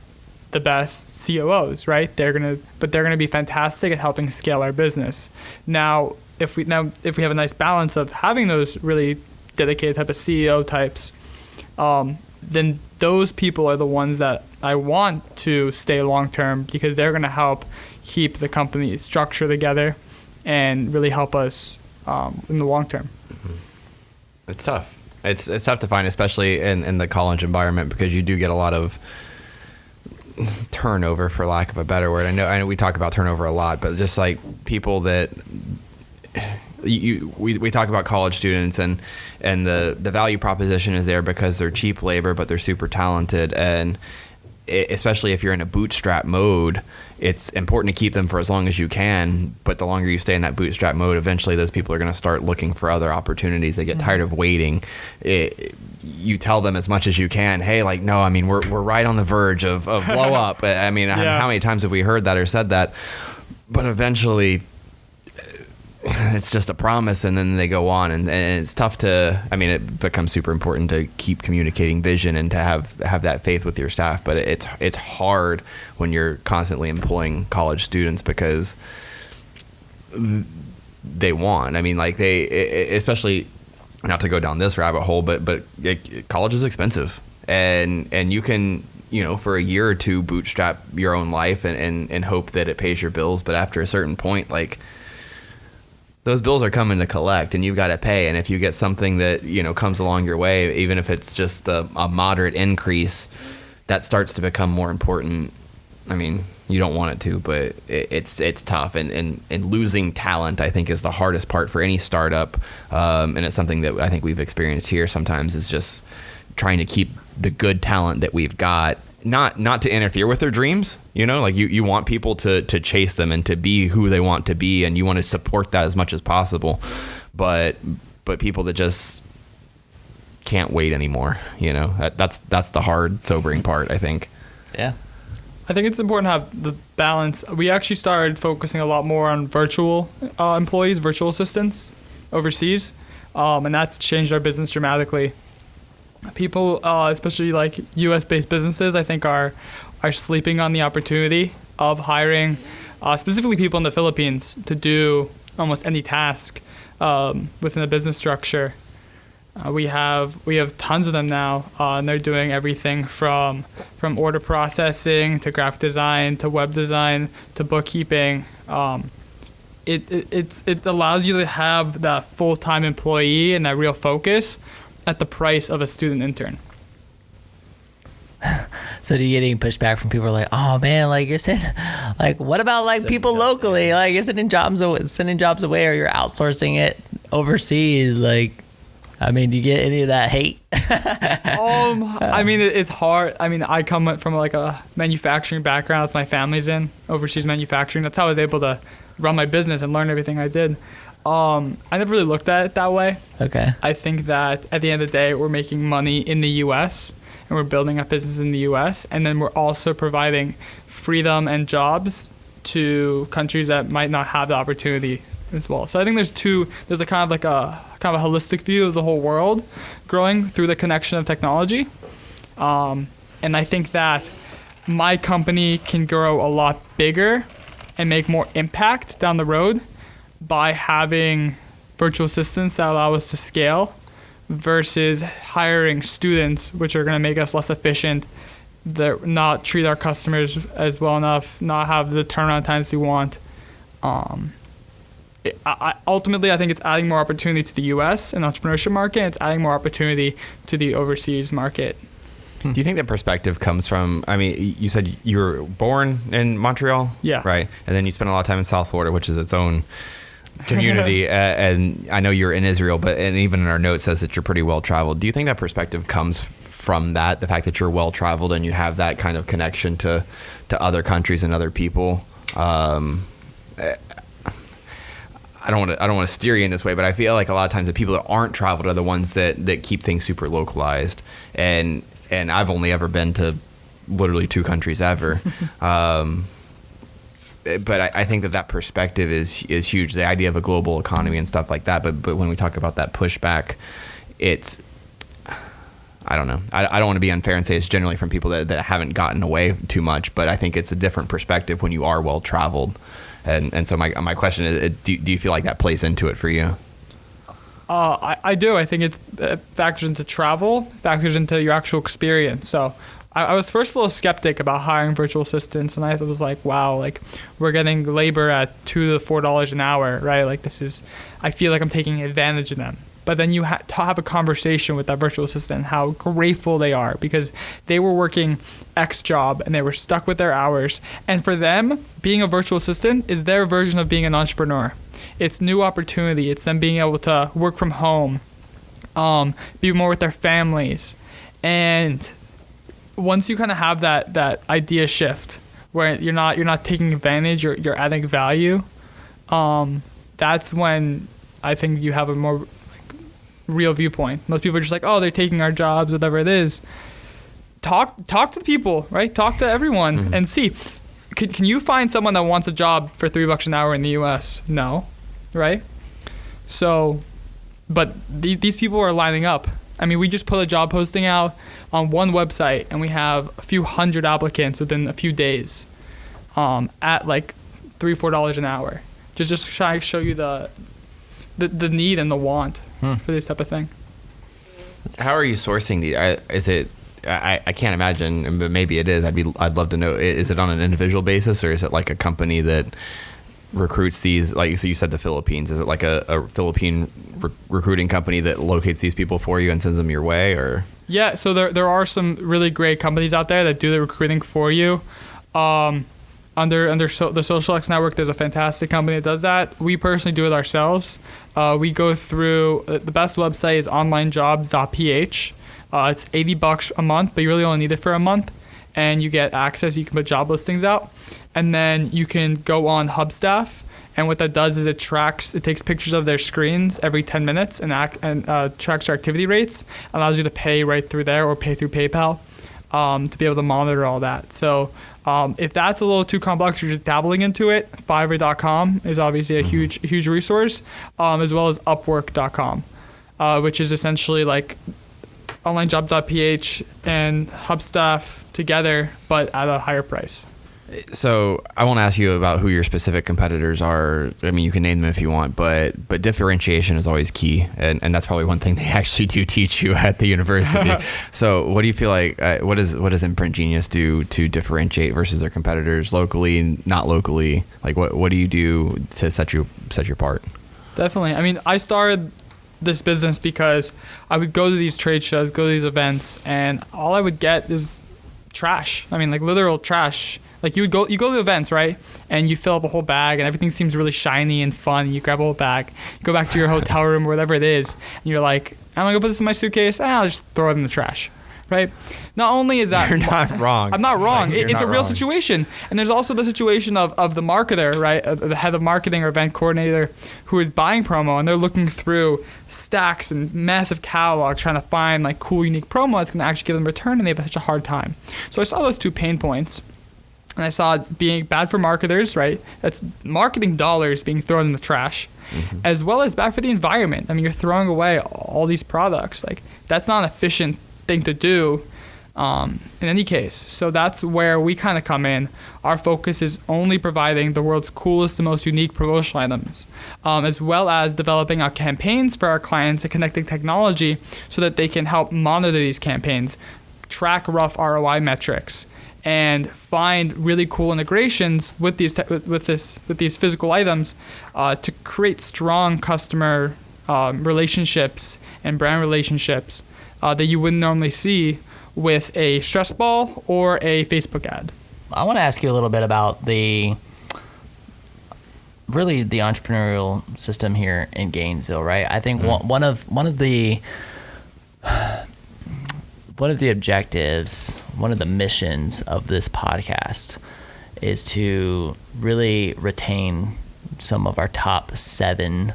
the best COOs, right? They're gonna be fantastic at helping scale our business. Now, if we have a nice balance of having those really dedicated type of CEO types, then those people are the ones that I want to stay long term, because they're gonna help keep the company structure together and really help us in the long term. It's tough. It's tough to find, especially in the college environment, because you do get a lot of turnover, for lack of a better word. I know we talk about turnover a lot, but just like people that we talk about college students, and the value proposition is there because they're cheap labor, but they're super talented, and especially if you're in a bootstrap mode, it's important to keep them for as long as you can. But the longer you stay in that bootstrap mode, eventually those people are going to start looking for other opportunities. They get tired of waiting. You tell them as much as you can, hey, like, no, I mean, we're right on the verge of blow up. I mean, how many times have we heard that or said that? But eventually it's just a promise, and then they go on, and it's tough to, I mean, it becomes super important to keep communicating vision and to have that faith with your staff, but it's hard when you're constantly employing college students, because they want, I mean, like especially, not to go down this rabbit hole, but college is expensive, and you can, you know, for a year or two bootstrap your own life and hope that it pays your bills, but after a certain point, like, those bills are coming to collect, and you've got to pay. And if you get something that, you know, comes along your way, even if it's just a moderate increase, that starts to become more important. I mean, you don't want it to, but it's tough. And losing talent, I think, is the hardest part for any startup. And it's something that I think we've experienced here sometimes, is just trying to keep the good talent that we've got, not to interfere with their dreams. You know, like you want people to chase them and to be who they want to be, and you want to support that as much as possible. But people that just can't wait anymore, you know, that's the hard, sobering part, I think. Yeah. I think it's important to have the balance. We actually started focusing a lot more on virtual employees, virtual assistants overseas, and that's changed our business dramatically. People, especially like U.S.-based businesses, I think are sleeping on the opportunity of hiring specifically people in the Philippines to do almost any task within a business structure. We have tons of them now, and they're doing everything from order processing to graphic design to web design to bookkeeping. It allows you to have that full-time employee and that real focus at the price of a student intern. So do you get any pushback from people like, oh man, like you're saying, like what about like people locally, like you're sending jobs away, or you're outsourcing it overseas? Like, I mean, do you get any of that hate? I mean, it's hard. I mean, I come from like a manufacturing background. That's my family's in overseas manufacturing. That's how I was able to run my business and learn everything I did. I never really looked at it that way. Okay. I think that at the end of the day, we're making money in the U.S. and we're building up business in the U.S. and then we're also providing freedom and jobs to countries that might not have the opportunity as well. So I think there's a kind of a holistic view of the whole world growing through the connection of technology. And I think that my company can grow a lot bigger and make more impact down the road by having virtual assistants that allow us to scale versus hiring students, which are going to make us less efficient, that not treat our customers as well enough, not have the turnaround times we want. Ultimately, I think it's adding more opportunity to the U.S. and entrepreneurship market, and it's adding more opportunity to the overseas market. Do you think that perspective comes from, I mean, you said you were born in Montreal? Yeah. Right. And then you spent a lot of time in South Florida, which is its own community. And I know you're in Israel, and even in our note says that you're pretty well traveled. Do you think that perspective comes from that, the fact that you're well traveled and you have that kind of connection to other countries and other people? I don't want to steer you in this way, but I feel like a lot of times the people that aren't traveled are the ones that keep things super localized. And I've only ever been to literally 2 countries ever. But I think that perspective is huge. The idea of a global economy and stuff like that. But when we talk about that pushback, it's, I don't know. I don't want to be unfair and say it's generally from people that haven't gotten away too much. But I think it's a different perspective when you are well traveled. And so my question is, do you feel like that plays into it for you? I do. I think it factors into travel, factors into your actual experience. So I was first a little skeptic about hiring virtual assistants, and I was like, wow, like we're getting labor at $2 to $4 an hour, right? Like I feel like I'm taking advantage of them. But then you have to have a conversation with that virtual assistant and how grateful they are because they were working X job and they were stuck with their hours. And for them, being a virtual assistant is their version of being an entrepreneur. It's new opportunity. It's them being able to work from home, be more with their families. And once you kind of have that idea shift where you're not taking advantage, you're adding value, that's when I think you have a more real viewpoint. Most people are just like, oh, they're taking our jobs, whatever it is. Talk to the people, right? Talk to everyone and see, can you find someone that wants a job for $3 an hour in the US? No, right? So, but these people are lining up. I mean, we just put a job posting out on one website and we have a few hundred applicants within a few days at like $3-4 an hour. Just trying to show you the need and the want for this type of thing. How are you sourcing is it, I can't imagine, but maybe it is. I'd love to know, is it on an individual basis or is it like a company that recruits these, like, so you said the Philippines, is it like a Philippine recruiting company that locates these people for you and sends them your way, or? Yeah, so there are some really great companies out there that do the recruiting for you. Under the Social X Network, there's a fantastic company that does that. We personally do it ourselves. We go through, the best website is onlinejobs.ph. It's $80 a month, but you really only need it for a month. And you get access, you can put job listings out. And then you can go on Hubstaff. And what that does is it takes pictures of their screens every 10 minutes and tracks their activity rates. Allows you to pay right through there or pay through PayPal to be able to monitor all that. So if that's a little too complex, you're just dabbling into it, Fiverr.com is obviously a huge resource, as well as Upwork.com, which is essentially like onlinejobs.ph and Hubstaff together, but at a higher price. So I won't ask you about who your specific competitors are. I mean, you can name them if you want, but differentiation is always key, and that's probably one thing they actually do teach you at the university. So what do you feel like? What does Imprint Genius do to differentiate versus their competitors locally, not locally? Like what do you do to set you apart? Definitely. I mean, I started this business because I would go to these trade shows, go to these events, and all I would get is trash. I mean, like literal trash. Like you go to events, right? And you fill up a whole bag and everything seems really shiny and fun. And you grab a whole bag, you go back to your hotel room or whatever it is, and you're like, I'm gonna go put this in my suitcase. I'll just throw it in the trash, right? Not only is that... You're not wrong. I'm not wrong. Like, it's a real situation. And there's also the situation of the marketer, right? The head of marketing or event coordinator who is buying promo, and they're looking through stacks and massive catalog trying to find like cool, unique promo that's gonna actually give them return, and they have such a hard time. So I saw those two pain points. And I saw it being bad for marketers, right? That's marketing dollars being thrown in the trash, as well as bad for the environment. I mean, you're throwing away all these products. Like, that's not an efficient thing to do in any case. So that's where we kind of come in. Our focus is only providing the world's coolest and most unique promotional items, as well as developing our campaigns for our clients and connecting technology so that they can help monitor these campaigns, track rough ROI metrics, and find really cool integrations with these physical items to create strong customer relationships and brand relationships that you wouldn't normally see with a stress ball or a Facebook ad. I want to ask you a little bit about the entrepreneurial system here in Gainesville, right? I think one of the objectives, one of the missions of this podcast is to really retain some of our top 7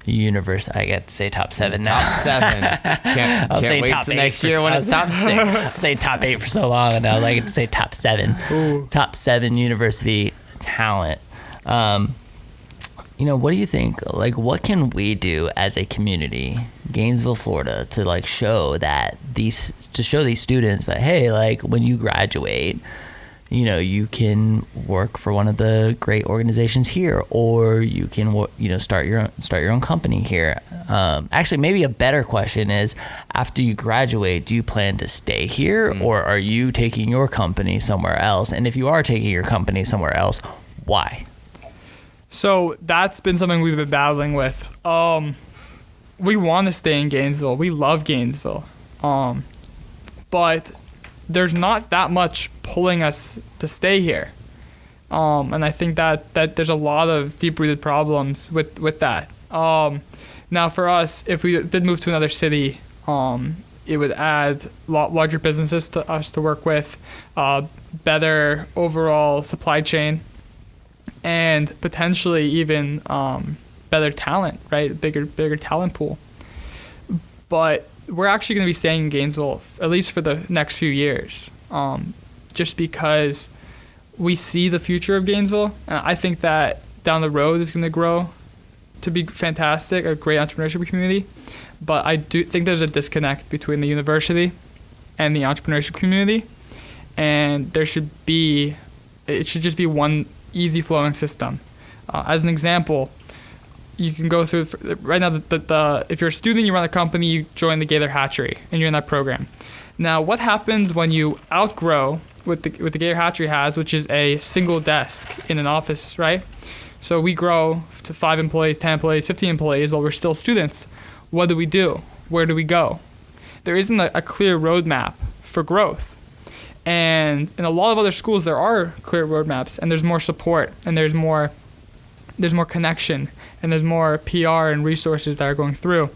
I get to say top 7 now. Top 7. Can't say wait top till 8 next year when it's top 6. I say top 8 for so long, and now I get to say top 7. Ooh. Top 7 university talent. What do you think? Like, what can we do as a community, Gainesville, Florida, to like show these students that, hey, like when you graduate, you can work for one of the great organizations here, or you can, start your own company here. Actually, maybe a better question is, after you graduate, do you plan to stay here, or are you taking your company somewhere else? And if you are taking your company somewhere else, why? So that's been something we've been battling with. We want to stay in Gainesville. We love Gainesville. But there's not that much pulling us to stay here. And I think that there's a lot of deep-rooted problems with that. Now for us, if we did move to another city, it would add a lot larger businesses to us to work with, better overall supply chain, and potentially even better talent, right? Bigger talent pool. But we're actually going to be staying in Gainesville at least for the next few years, just because we see the future of Gainesville, and I think that down the road it's going to grow to be fantastic, a great entrepreneurship community. But I do think there's a disconnect between the university and the entrepreneurship community, and it should just be one easy flowing system. As an example, you can go through right now. If you're a student, you run a company, you join the Gator Hatchery, and you're in that program. Now, what happens when you outgrow what the Gator Hatchery has, which is a single desk in an office, right? So we grow to 5 employees, 10 employees, 15 employees while we're still students. What do we do? Where do we go? There isn't a clear roadmap for growth. And in a lot of other schools, there are clear roadmaps, and there's more support, and there's more connection, and there's more PR and resources that are going through.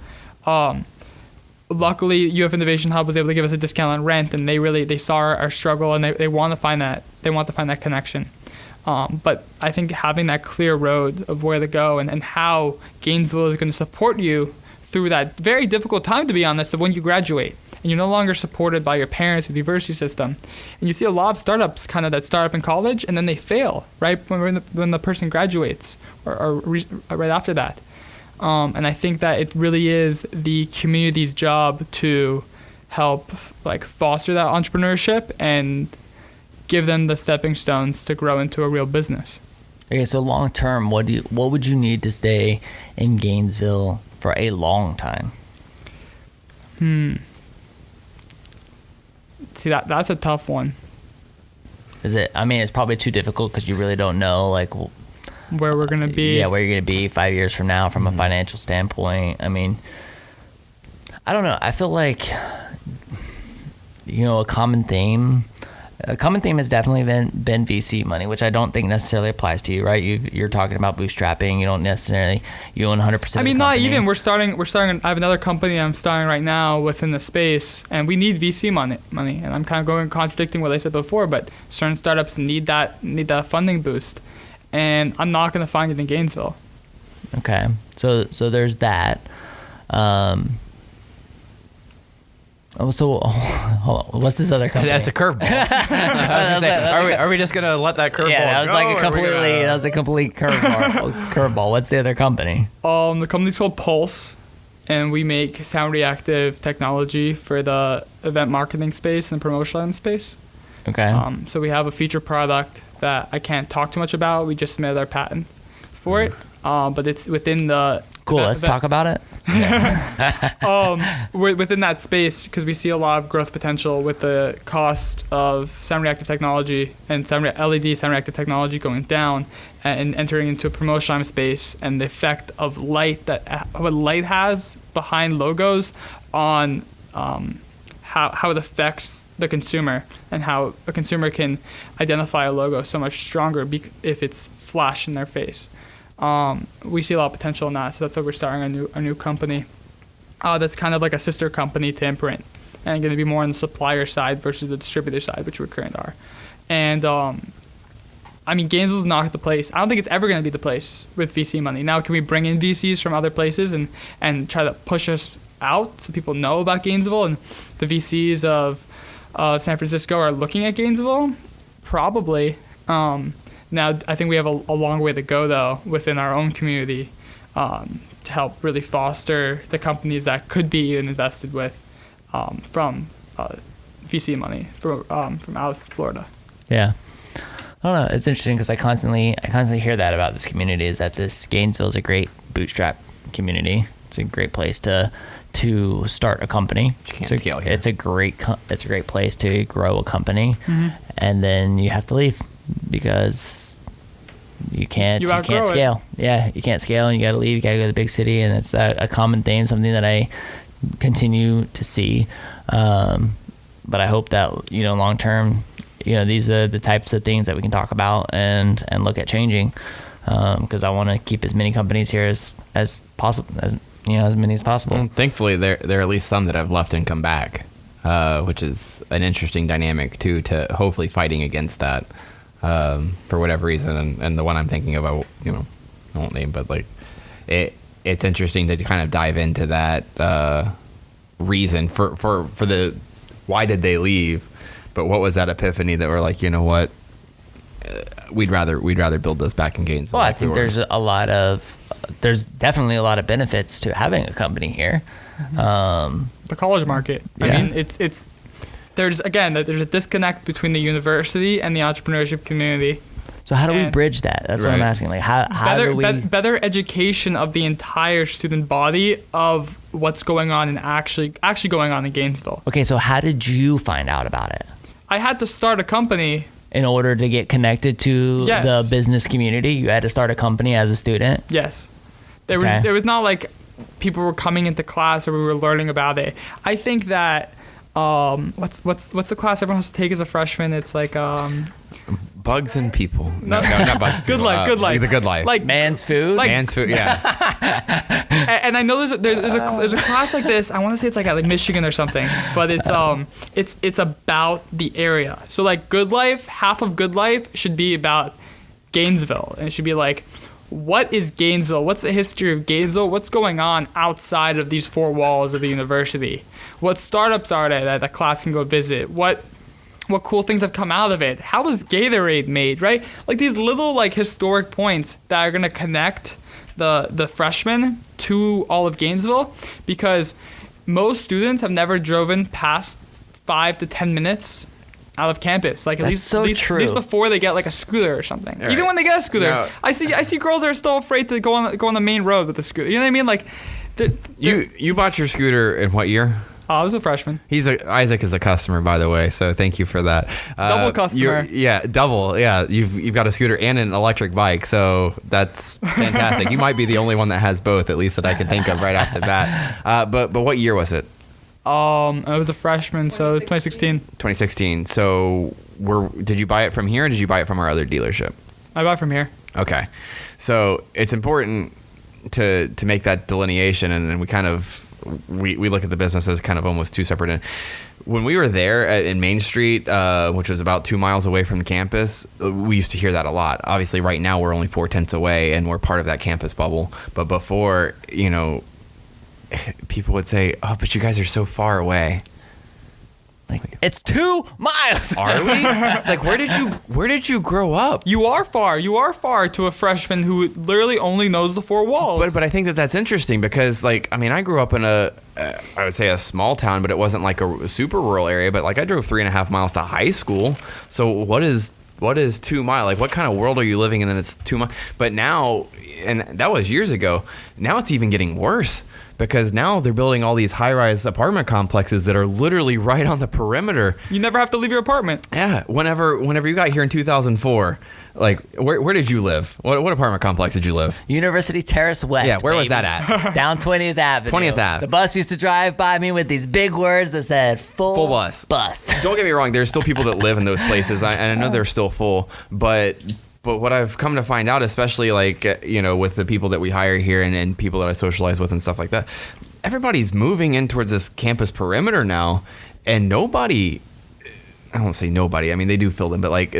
Luckily, UF Innovation Hub was able to give us a discount on rent, and they saw our struggle, and they want to find that connection. But I think having that clear road of where to go and how Gainesville is going to support you through that very difficult time, to be honest, of when you graduate and you're no longer supported by your parents or the university system. And you see a lot of startups kind of that start up in college and then they fail right when the person graduates or right after that. And I think that it really is the community's job to help like foster that entrepreneurship and give them the stepping stones to grow into a real business. Okay, so long term, what would you need to stay in Gainesville for a long time? See, that's a tough one. Is it? I mean, it's probably too difficult because you really don't know like where we're gonna be. Yeah, where you're gonna be 5 years from now from a financial standpoint. I mean, I don't know. I feel like a common theme has definitely been VC money, which I don't think necessarily applies to you, right? You're talking about bootstrapping. You don't necessarily you own 100%. I mean, not even. We're starting. I have another company I'm starting right now within the space, and we need VC money. And I'm kind of contradicting what I said before, but certain startups need that funding boost, and I'm not going to find it in Gainesville. Okay, so there's that. Hold on. What's this other company? That's a curveball. I was gonna say, are we just gonna let that curveball go? Yeah, that was a complete curveball. What's the other company? The company's called Pulse, and we make sound reactive technology for the event marketing space and promotional item space. Okay. So we have a feature product that I can't talk too much about. We just submitted our patent for it, but it's within the. Cool. Let's talk about it. We're within that space because we see a lot of growth potential with the cost of sound reactive technology and LED sound reactive technology going down and entering into a promotional space, and the effect of light what light has behind logos on how it affects the consumer and how a consumer can identify a logo so much stronger if it's flash in their face. We see a lot of potential in that, so that's why we're starting a new company that's kind of like a sister company to Imprint, and going to be more on the supplier side versus the distributor side, which we currently are. And I mean, Gainesville's not the place. I don't think it's ever going to be the place with VC money. Now, can we bring in VCs from other places and try to push us out so people know about Gainesville and the VCs of San Francisco are looking at Gainesville? Probably. Now, I think we have a long way to go, though, within our own community to help really foster the companies that could be invested with from VC money from out of Florida. Yeah. I don't know. It's interesting because I constantly hear that about this community, is that this Gainesville is a great bootstrap community. It's a great place to start a company. You can't scale here. It's a great place to grow a company, and then you have to leave because you can't scale. Yeah, you can't scale, and you got to leave. You got to go to the big city, and it's a common theme, something that I continue to see. But I hope that long term, these are the types of things that we can talk about and look at changing, because I want to keep as many companies here as possible, as many as possible. Well, thankfully, there are at least some that have left and come back, which is an interesting dynamic too, to hopefully fighting against that. For whatever reason, and the one I'm thinking of, I won't name, but like it's interesting to kind of dive into that reason for the why did they leave, but what was that epiphany that we're like, you know what, we'd rather build this back in Gainesville. Well, I think there's definitely a lot of benefits to having a company here. The college market. Yeah. I mean, it's. There's a disconnect between the university and the entrepreneurship community. So how do we bridge that? That's what I'm asking. Like how do we better education of the entire student body of what's going on and actually going on in Gainesville. Okay, so how did you find out about it? I had to start a company in order to get connected to Yes. the business community, you had to start a company as a student? Yes. There Okay. was not like people were coming into class or we were learning about it. I think that what's the class everyone has to take as a freshman? It's like Bugs and people. No, not bugs. and Good people. life, good life. The good life. Like Man's food? Like- Man's food. Yeah. and I know there's a class like this. I want to say it's like at like Michigan or something, but it's about the area. So like Good Life, half of Good Life should be about Gainesville, and it should be like, what is Gainesville? What's the history of Gainesville? What's going on outside of these four walls of the university? What startups are there that the class can go visit? What cool things have come out of it? How was Gatorade made, right? Like these little like historic points that are gonna connect the freshmen to all of Gainesville, because most students have never driven past 5 to 10 minutes out of campus. Like at That's so true. at least before they get like a scooter or something. All Even right. when they get a scooter, No. I see girls that are still afraid to go on the main road with the scooter. You know what I mean? Like, You bought your scooter in what year? I was a freshman. Isaac is a customer, by the way, so thank you for that. Double customer. Double. Yeah, you've got a scooter and an electric bike, so that's fantastic. You might be the only one that has both, at least that I can think of right off the bat. But what year was it? I was a freshman, so it was 2016. 2016. So did you buy it from here, or did you buy it from our other dealership? I bought from here. Okay, so it's important to make that delineation, and we kind of we look at the business as kind of almost two separate. When we were there in Main Street, which was about 2 miles away from the campus, we used to hear that a lot. Obviously, right now we're only 4/10 away, and we're part of that campus bubble. But before, people would say, "Oh, but you guys are so far away." Like, it's 2 miles. Are we? It's like, where did you grow up? You are far to a freshman who literally only knows the four walls. But I think that that's interesting because, like, I mean, I grew up in I would say a small town, but it wasn't like a super rural area. But like, I drove 3.5 miles to high school. So what is 2 miles? Like, what kind of world are you living in? And it's 2 miles. But now, and that was years ago. Now it's even getting worse. Because now they're building all these high-rise apartment complexes that are literally right on the perimeter. You never have to leave your apartment. Yeah. Whenever you got here in 2004, like, where did you live? What apartment complex did you live? University Terrace West. Yeah, where was baby. that at? Down 20th Avenue. 20th Ave. The bus used to drive by me with these big words that said full bus. Bus. Don't get me wrong. There's still people that live in those places, and I know they're still full, but what I've come to find out, especially like, with the people that we hire here and people that I socialize with and stuff like that, everybody's moving in towards this campus perimeter now, and nobody, I won't say nobody, I mean, they do fill them, but like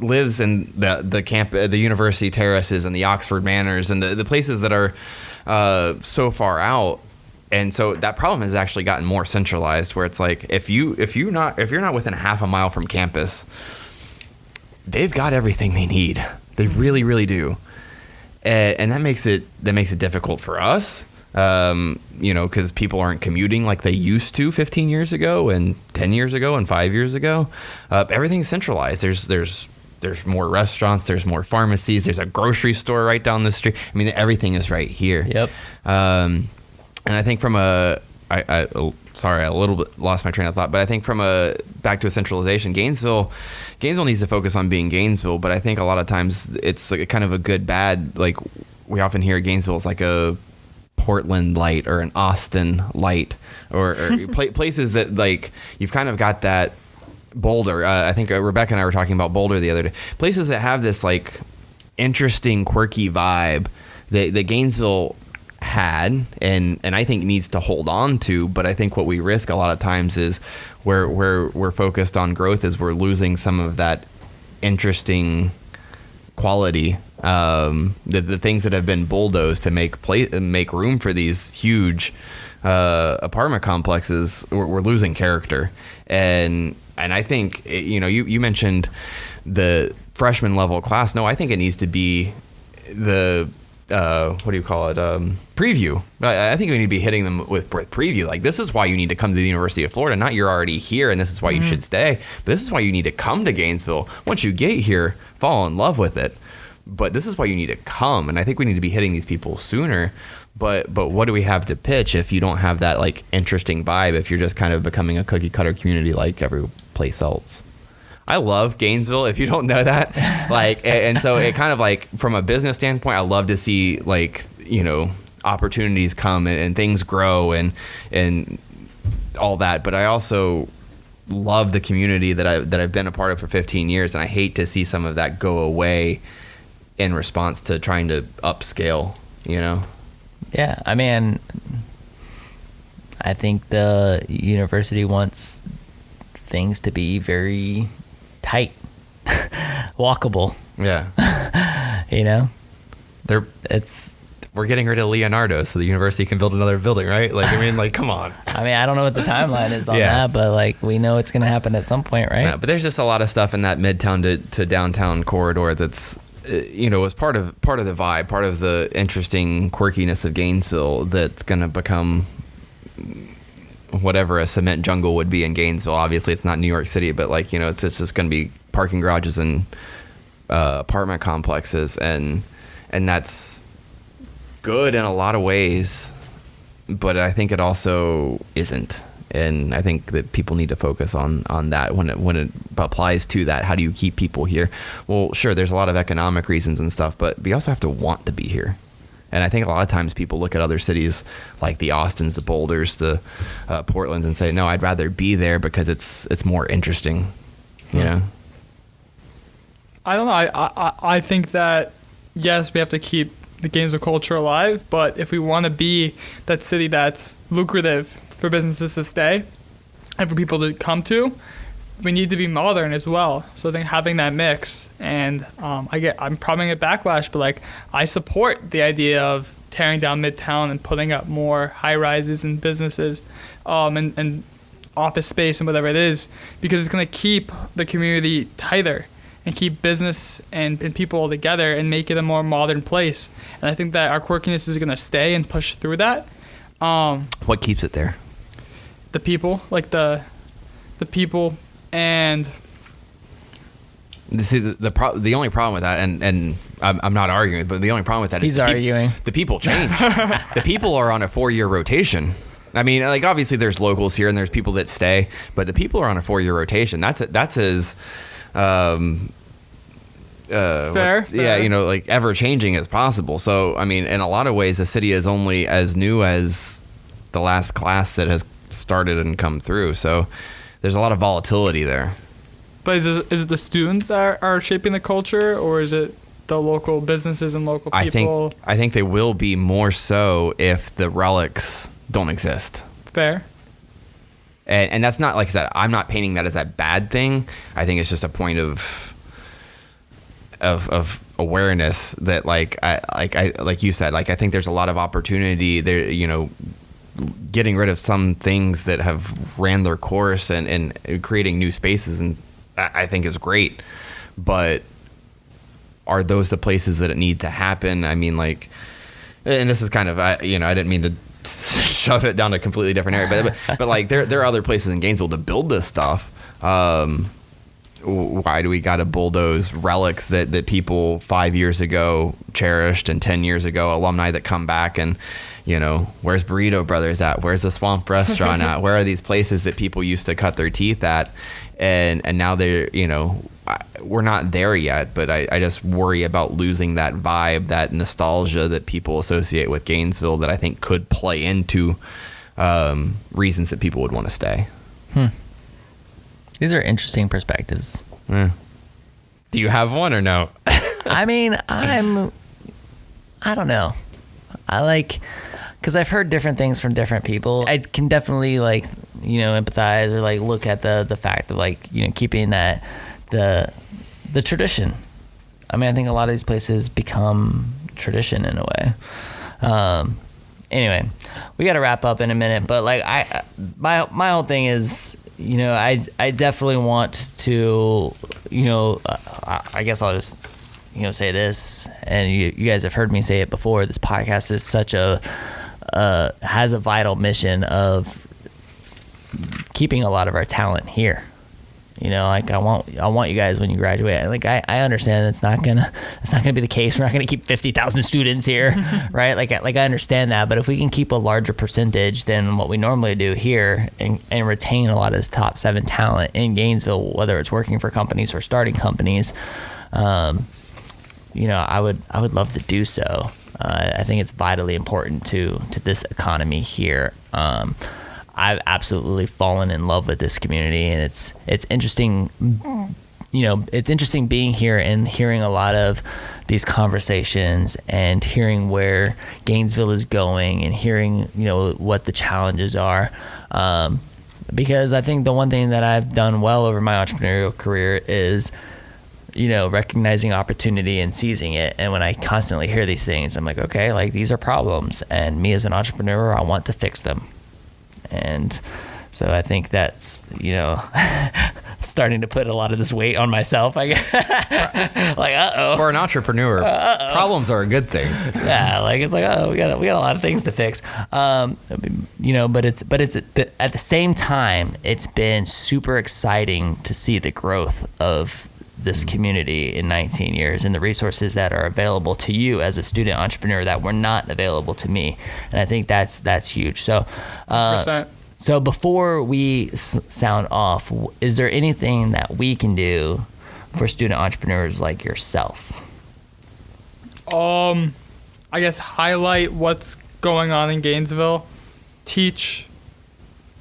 lives in the university terraces and the Oxford Manors and the places that are so far out. And so that problem has actually gotten more centralized, where it's like, if you're not within half a mile from campus, they've got everything they need. They really, really do. And that makes it difficult for us, because people aren't commuting like they used to 15 years ago and 10 years ago and 5 years ago. Everything's centralized. There's more restaurants. There's more pharmacies. There's a grocery store right down the street. I mean, everything is right here. Yep. And I think sorry, I a little bit lost my train of thought, but I think back to a centralization, Gainesville needs to focus on being Gainesville, but I think a lot of times it's like kind of a good bad, like we often hear Gainesville is like a Portland light or an Austin light or places that like you've kind of got that Boulder. I think Rebecca and I were talking about Boulder the other day. Places that have this like interesting, quirky vibe that Gainesville had and I think needs to hold on to, but I think what we risk a lot of times is where we're focused on growth is we're losing some of that interesting quality, the things that have been bulldozed to make room for these huge apartment complexes. We're losing character, and I think you mentioned the freshman level class. No, I think it needs to be the what do you call it? Preview. I think we need to be hitting them with preview. Like, this is why you need to come to the University of Florida. Not you're already here and this is why you should stay. But this is why you need to come to Gainesville. Once you get here, fall in love with it. But this is why you need to come. And I think we need to be hitting these people sooner. But what do we have to pitch if you don't have that like interesting vibe? If you're just kind of becoming a cookie cutter community like every place else. I love Gainesville, if you don't know that. Like, and so it kind of like, from a business standpoint, I love to see, like, you know, opportunities come and things grow and all that. But I also love the community that I've been a part of for 15 years, and I hate to see some of that go away in response to trying to upscale, you know? Yeah, I mean, I think the university wants things to be very tight, walkable. Yeah. You know? We're getting rid of Leonardo so the university can build another building, right? Like, I mean, like, come on. I mean, I don't know what the timeline is on that, but like, we know it's going to happen at some point, right? Yeah, but there's just a lot of stuff in that midtown to downtown corridor that's, you know, was part of the vibe, part of the interesting quirkiness of Gainesville, that's going to become whatever a cement jungle would be in Gainesville. Obviously, it's not New York City, but like, you know, it's just going to be parking garages and apartment complexes, and that's good in a lot of ways, but I think it also isn't. And I think that people need to focus on that when it applies to that. How do you keep people here? Well, sure, there's a lot of economic reasons and stuff, but we also have to want to be here. And I think a lot of times people look at other cities like the Austins, the Boulders, the Portlands, and say, no, I'd rather be there because it's more interesting, you know? I don't know. I think that, yes, we have to keep the Gainesville culture alive, but if we want to be that city that's lucrative for businesses to stay and for people to come to, we need to be modern as well. So I think having that mix, and I'm probably going to get backlash, but like, I support the idea of tearing down Midtown and putting up more high rises and businesses and office space and whatever it is, because it's going to keep the community tighter and keep business and people all together and make it a more modern place. And I think that our quirkiness is going to stay and push through that. What keeps it there? The people, like the people, and see the only problem with that, and I'm not arguing, but the only problem with that is he's arguing. The people change. The people are on a 4-year rotation. I mean, like, obviously there's locals here and there's people that stay, but the people are on a 4-year rotation. That's as fair. Yeah, you know, like, ever changing as possible. So, I mean, in a lot of ways, the city is only as new as the last class that has started and come through. So there's a lot of volatility there. But is it the students that are shaping the culture, or is it the local businesses and local people? I think they will be more so if the relics don't exist. Fair. And that's not, like I said, I'm not painting that as a bad thing. I think it's just a point of awareness that, like you said, like, I think there's a lot of opportunity there, you know, getting rid of some things that have ran their course and creating new spaces, and I think is great. But are those the places that it need to happen? I mean, like, and this is kind of, I didn't mean to shove it down a completely different area, but like, there are other places in Gainesville to build this stuff. Why do we got to bulldoze relics that people 5 years ago cherished, and 10 years ago alumni that come back, and, you know, where's Burrito Brothers at? Where's the Swamp Restaurant at? Where are these places that people used to cut their teeth at? And now they're, you know, we're not there yet, but I just worry about losing that vibe, that nostalgia that people associate with Gainesville, that I think could play into reasons that people would want to stay. These are interesting perspectives. Yeah. Do you have one or no? I mean, I don't know. I like, because I've heard different things from different people. I can definitely, like, you know, empathize or like look at the fact of, like, you know, keeping that the tradition. I mean, I think a lot of these places become tradition in a way. Anyway, we got to wrap up in a minute, but like, my whole thing is, you know, I definitely want to, you know, I guess I'll just, you know, say this, and you guys have heard me say it before. This podcast is such has a vital mission of keeping a lot of our talent here. You know, like I want you guys when you graduate. Like I understand it's not gonna be the case. We're not gonna keep 50,000 students here, right? Like I understand that. But if we can keep a larger percentage than what we normally do here, and retain a lot of this top 7 talent in Gainesville, whether it's working for companies or starting companies, you know, I would love to do so. I think it's vitally important to this economy here. I've absolutely fallen in love with this community, and it's interesting. You know, it's interesting being here and hearing a lot of these conversations and hearing where Gainesville is going and hearing, you know, what the challenges are. Because I think the one thing that I've done well over my entrepreneurial career is, you know, recognizing opportunity and seizing it. And when I constantly hear these things, I'm like, okay, like these are problems, and me as an entrepreneur, I want to fix them. And so I think that's, you know, starting to put a lot of this weight on myself, I guess. Like, For an entrepreneur, problems are a good thing. Yeah, like it's like, we got a lot of things to fix. You know, but at the same time, it's been super exciting to see the growth of this community in 19 years and the resources that are available to you as a student entrepreneur that were not available to me. And I think that's huge. So, so before we sound off, is there anything that we can do for student entrepreneurs like yourself? I guess highlight what's going on in Gainesville, teach,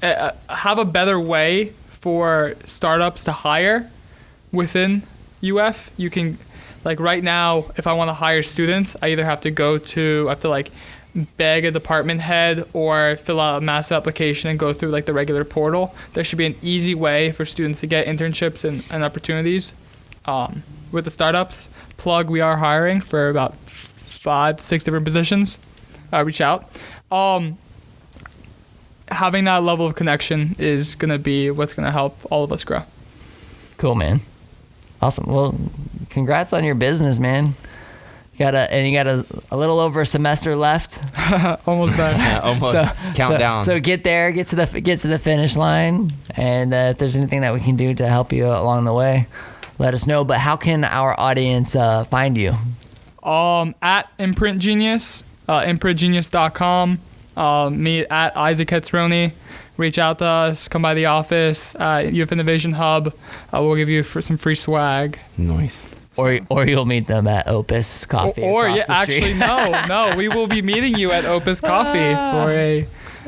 have a better way for startups to hire within UF. You can, like right now, if I want to hire students, I either have to like beg a department head or fill out a massive application and go through like the regular portal. There should be an easy way for students to get internships and opportunities with the startups. Plug, we are hiring for about 5 to 6 different positions. Reach out. Having that level of connection is going to be what's going to help all of us grow. Cool, man. Awesome. Well, congrats on your business, man. You got a little over a semester left. Almost done. Yeah, almost. Countdown. So get there, get to the finish line, and if there's anything that we can do to help you along the way, let us know. But how can our audience find you? At Imprint Genius, imprintgenius.com. Me at Isaac Hetzroni. Reach out to us. Come by the office. UF Innovation Hub. We'll give you some free swag. Nice. Or you'll meet them at Opus Coffee. Or yeah, actually no, we will be meeting you at Opus Coffee for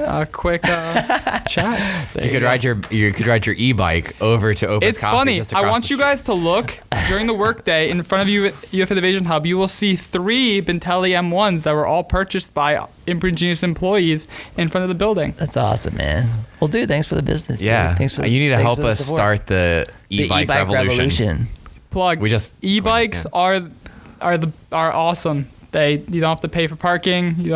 a quick chat. You could ride your e-bike over to Opus It's Coffee. funny. Just across I want the you street. guys to look during the workday in front of you at UF Innovation Hub. You will see 3 Bentelli M1s that were all purchased by Imprint Genius employees in front of the building. That's awesome, man. Well, dude, thanks for the business. Yeah. Dude. Thanks for you need to thanks help for the us support. start the e-bike revolution. Plug. E-bikes are awesome. You don't have to pay for parking. You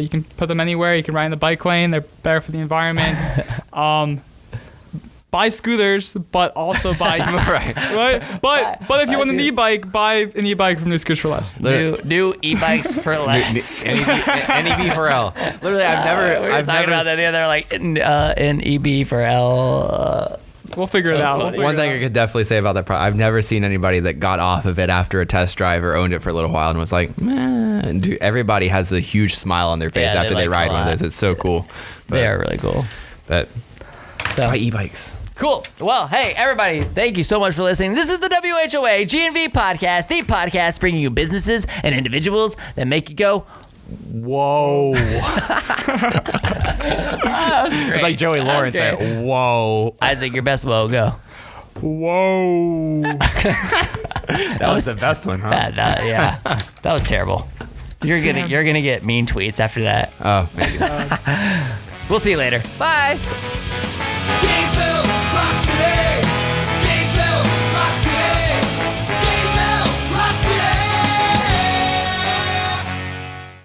can put them anywhere. You can ride in the bike lane. They're better for the environment. Buy scooters, but also buy right. But if you want an e-bike, buy an e-bike from New Scooters for Less. New e-bikes for less. NEB for L. Literally, I've talking about that the other like NEB for L. We'll figure it out. One thing I could definitely say about that product, I've never seen anybody that got off of it after a test drive or owned it for a little while and was like, meh. And dude, everybody has a huge smile on their face after they ride one of those. It's so cool. They are really cool. But buy e-bikes. Cool. Well, hey, everybody, thank you so much for listening. This is the WHOA GNV podcast, the podcast bringing you businesses and individuals that make you go, whoa. That was great. It's like Joey Lawrence there. Whoa. Isaac, your best whoa, go. Whoa. That was the best one, huh? Yeah. That was terrible. You're gonna get mean tweets after that. Oh, maybe. We'll see you later. Bye.